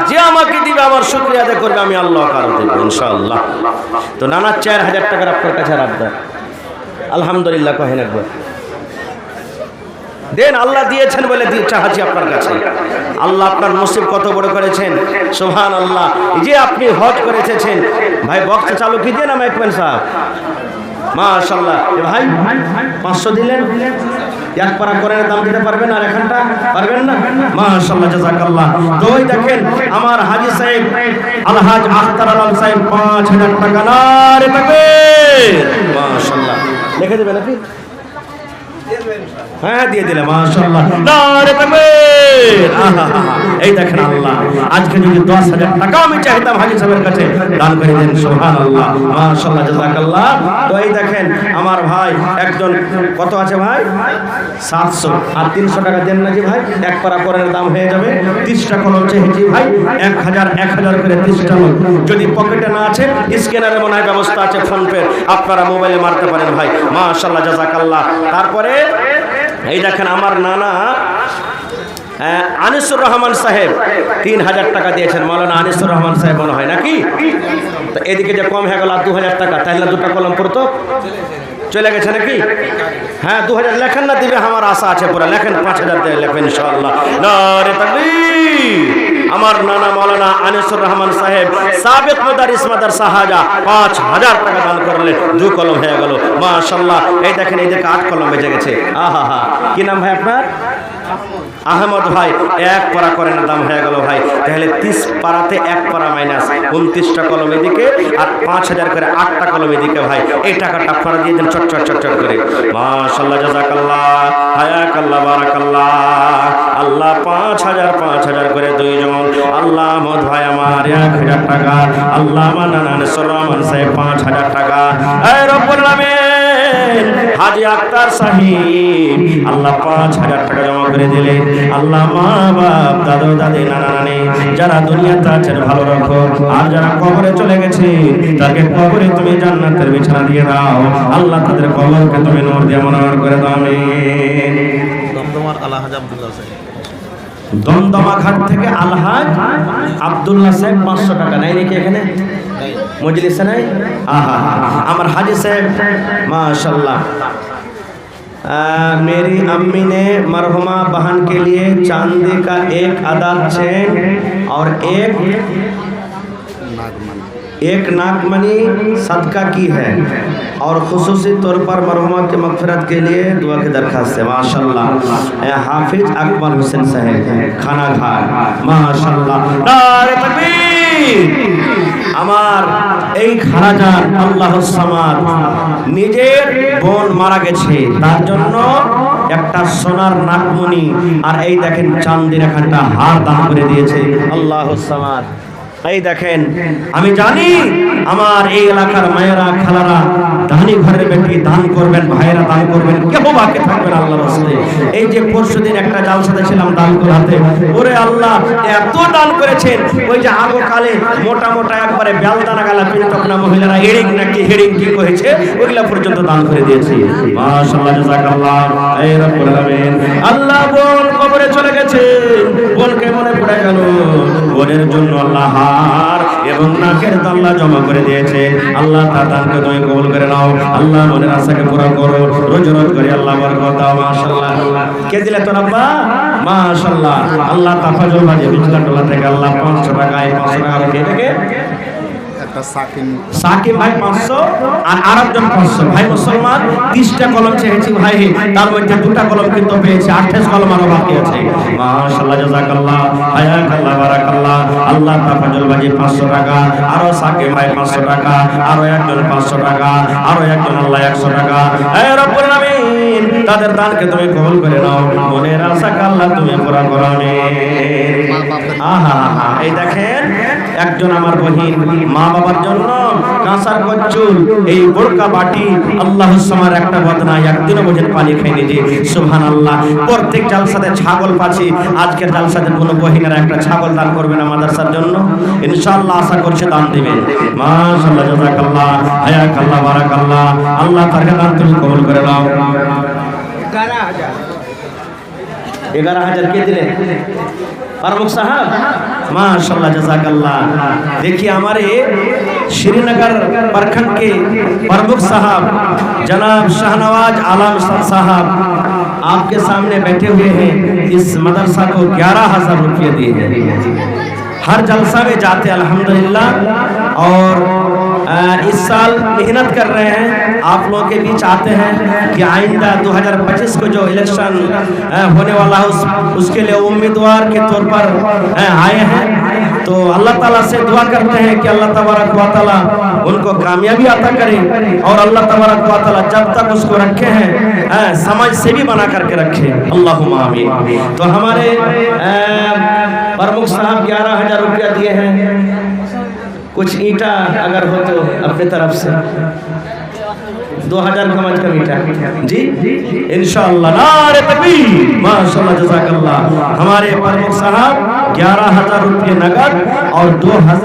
যে আমাকে দিবে আমার শুকরিয়া আদায় করবে, আমি আল্লাহ কারো দেব ইনশাআল্লাহ। তো নানা 4,000 টাকার আপনার কাছে আবদার। আলহামদুলিল্লাহ কহেন একবার দেন, আল্লাহ দিয়েছেন বলে চাহাচ্ছি আপনার কাছে। আল্লাহ আপনার নসিব কত বড় করেছেন, সুবহানাল্লাহ। এই যে আপনি হজ করে এসেছেন ভাই, বক্স চালু কি দেন মেকমেন সাহেব, মাশাআল্লাহ। ভাই 500 দিলেন, এক পারা কোরআনের দাম দিতে পারবেন আর এখানটা পারবেন না, মাশাআল্লাহ জাযাকাল্লাহ। তো ওই দেখেন আমার হাজী সাহেব আলহাজ আখতার আলম সাহেব 5,000 টাকা, নারে তাকবীর, মাশাআল্লাহ। লিখে দেবেন নাকি? হ্যাঁ দিয়ে দিলে, মাশাআল্লাহ, নারে তাকবীর। এই দেখেন আল্লাহ আজকে যদি 10,000 টাকা আমি চাইতাম হাজী সাহেবের কাছে, দান করে দেন, সুবহানাল্লাহ, মাশাআল্লাহ জাযাকাল্লাহ। তো এই দেখেন আমার ভাই একজন কত আছে ভাই, 700 আর 300 টাকা দেন নাকি ভাই, এক পারা কোরআনের দাম হয়ে যাবে। 30টা কলম চেয়েছি ভাই, 1,000 করে 30টা লোক। যদি পকেটে না আছে, স্ক্যানারে মনে হয় ব্যবস্থা আছে, ফোন পে, আপনারা মোবাইলে মারতে পারেন ভাই, মাশাআল্লাহ জাযাকাল্লাহ। তারপরে এই দেখেন আমার নানা আনিসুর রহমান সাহেব 3,000 টাকা দিয়েছেন। মাওলানা আনিসুর রহমান সাহেব মনে হয় নাকি? তো এদিকে যে কম হয়ে গেল 2,000 টাকা, তাহলে 2টা কলম পড়তো চলে গেছে নাকি? হ্যাঁ 2,000 লেখেন না, দিবে আমার আশা আছে পুরো, লেখেন 5,000 দিয়ে লেখেন ইনশাআল্লাহ, নারে তাকবীর। আমার নানা মাওলানা আনিসুর রহমান সাহেব সাবেক মুদারিস মাদ্রাসা হাজা 5,000 টাকা দান করলেন, 2 কলম হয়ে গেল, মাশাআল্লাহ। এই দেখেন এই দিকে 8 কলম বেজে গেছে। আহা, কি নাম ভাই আপনার? আহমদ ভাই, 1 পারা কোরআনের দাম হয়ে গেল ভাই। তাহলে 30 পারাতে 1 পারা মাইনাস 29টা কলম এদিকে আর 5,000 করে 8টা কলম এদিকে ভাই। এই টাকাটা আপনারা দিয়ে দেন চট করে, মাশাআল্লাহ জাযাকাল্লাহ, হায়াকাল্লাহ, বারাকাল্লাহ। আল্লাহ 5,000 করে 2 জন। আল্লাহ আহমদ ভাই আমার 1,000 টাকা, আল্লাহ আমার নানা আনিসুর রহমান সাহেব 5,000 টাকা। এই রব্বুল আলামিন হাজী আখতার সাহেব আল্লাহ 5,000 টাকা জমা করে দিলেন। আল্লাহ মা বাপ, দাদু দাদি, নানা নানি যারা দুনিয়াতে আছেন ভালো রাখো, আর যারা কবরে চলে গেছে তাকে কবরে তুমি জান্নাতের বিছানা দিয়ে দাও। আল্লাহ তাদের কবরকে তুমি নূর দিয়ে মনোহর করে দাও, আমিন। দমদমার আলহাজ আব্দুল্লাহ সাহেব, দমদমা ঘাট থেকে আলহাজ আব্দুল্লাহ সাহেব 500 টাকা নাই নাকি এখানে মজলিসে নাই? আহা, আমার হাজী সাহেব মাশাআল্লাহ मेरी अम्मी ने मरहुमा बहन के लिए चांदी का एक आधा चेन और एक नागमणि सदका की है और खुसूसी तौर पर मरहुमा के मगफिरत के लिए दुआ की दरखास्त है। माशाल्लाह हाफिज अकबर हुसैन साहेब खाना घाट माशाल्लाह। नारे तकबीर। আমার এই খারাজান আল্লাহর সামাদ নিজের বোন মারা গেছে, তার জন্য একটা সোনার নাকমণি আর এই দেখেন চাঁদের একটা হার দান করে দিয়েছে আল্লাহর সামাদ। এই দেখেন, আমি জানি আমার এই এলাকার মায়েরা খালারা দানি ঘরের বেটি দান করবেন, ভাইয়েরা দান করবেন, কেউ বাকি থাকবেন আল্লাহর রাস্তায়। এই যে পরশুদিন একটা জালসাতে ছিলাম দান করাতে, ওরে আল্লাহ এত দান করেছেন, ওই যে আগো কালে মোটা মোটা একবারে বেলদানা গালা পিনটক না মহিলারা এড়িং নাকি হেড়িং কি করেছে ওইগুলা পর্যন্ত দান করে দিয়েছি। মাশাআল্লাহ জাযাকাল্লাহ। এই রব্বুল আলামিন আল্লাহ বোন কবরে চলে গেছে, বোনকে মনে পড়ে গেল, বোনের জন্য আল্লাহ এবং নাকের তাল্লা জমা করে দিয়েছে। আল্লাহ তার দানকে তুমি কবুল করে নাও। আল্লাহ মনের আশাকে পুরো করো, রোজ রোজ করে আল্লাহ বরকত দাও। মাশাআল্লাহ। কে দিলে তোর আব্বা? মাশাআল্লাহ। আল্লাহ তাফাজুল ভাজি বিজলাটোলা থেকে আল্লাহ 500 টাকা 500 টাকা রেখে দেখে একটা সাকিব ভাই 500 আর আরেকজন 500 ভাই মুসলমান 30টা কলম চেয়েছি ভাই, তার মধ্যে 2টা কলম কিন্তু পেয়েছি, 28 কলম আরো বাকি আছে। মাশাআল্লাহ জাযাকাল্লাহ হায়াকাল্লাহ বারাকাল্লাহ। আল্লাহ তাফাজুল ভাজি 500 টাকা, আরো সাকিব ভাই 500 টাকা, আরো একজন 500 টাকা, আরো একজন আল্লাহ 100 টাকা। হে রব্বুল আলামিন তাদের দানকে তুমি কবুল করে নাও, মনের আশাকে আল্লাহ তুমি পুরা করো। আমিন। আহা হা। এই দেখেন একজন আমার বহিন মা বাবার জন্য কাঁসার কচ্চুল এই বড়কা বাটি আল্লাহর সামার একটা বদনা একদিনও বোঝেন পানি খাইনি যে সুবহানাল্লাহ। প্রত্যেক জালসাতে ছাগল পাচ্ছি, আজকের জালসাতে কোনো বহিনেরা একটা ছাগল দান করবেন মাদ্রাসার জন্য, ইনশাআল্লাহ আশা করছে দান দিবেন। মাশাআল্লাহ জাযাকাল্লাহ হায়াকাল্লাহ বারাকাল্লাহ। আল্লাহ তার দান তুমি কবুল করে নাও। 11,000 কে দিলেন? प्रमुख साहब माशाल्लाह जज़ाकल्लाह। देखिए हमारे श्रीनगर प्रखंड के प्रमुख साहब जनाब शाहनवाज आलम साहब आपके सामने बैठे हुए हैं, इस मदरसा को 11,000 रुपये दिए हैं। हर जलसा में जाते अल्हम्दुलिल्लाह और इस साल मेहनत कर रहे हैं, आप लोगों के बीच आते हैं कि आइंदा 2025 को जो इलेक्शन होने वाला है उसके लिए उम्मीदवार के तौर पर आए हैं। तो अल्लाह ताला से दुआ करते हैं कि अल्लाह तबारक व तआला उनको कामयाबी अता करे और अल्लाह तबारक व तआला जब तक उसको रखे हैं समाज से भी बना करके रखे, अल्लाहुम्मा आमीन। तो हमारे प्रमुख साहब 11,000 रुपया दिए हैं। कुछ ईंटा अगर हो तो अपने तरफ से 2,000 कम अज कम ईंटा जी इंशाअल्लाह। नारे तकबीर। माशाअल्लाह जज़ाकल्लाह। हमारे प्रमुख साहब 11,000 रुपये नगद और 2,000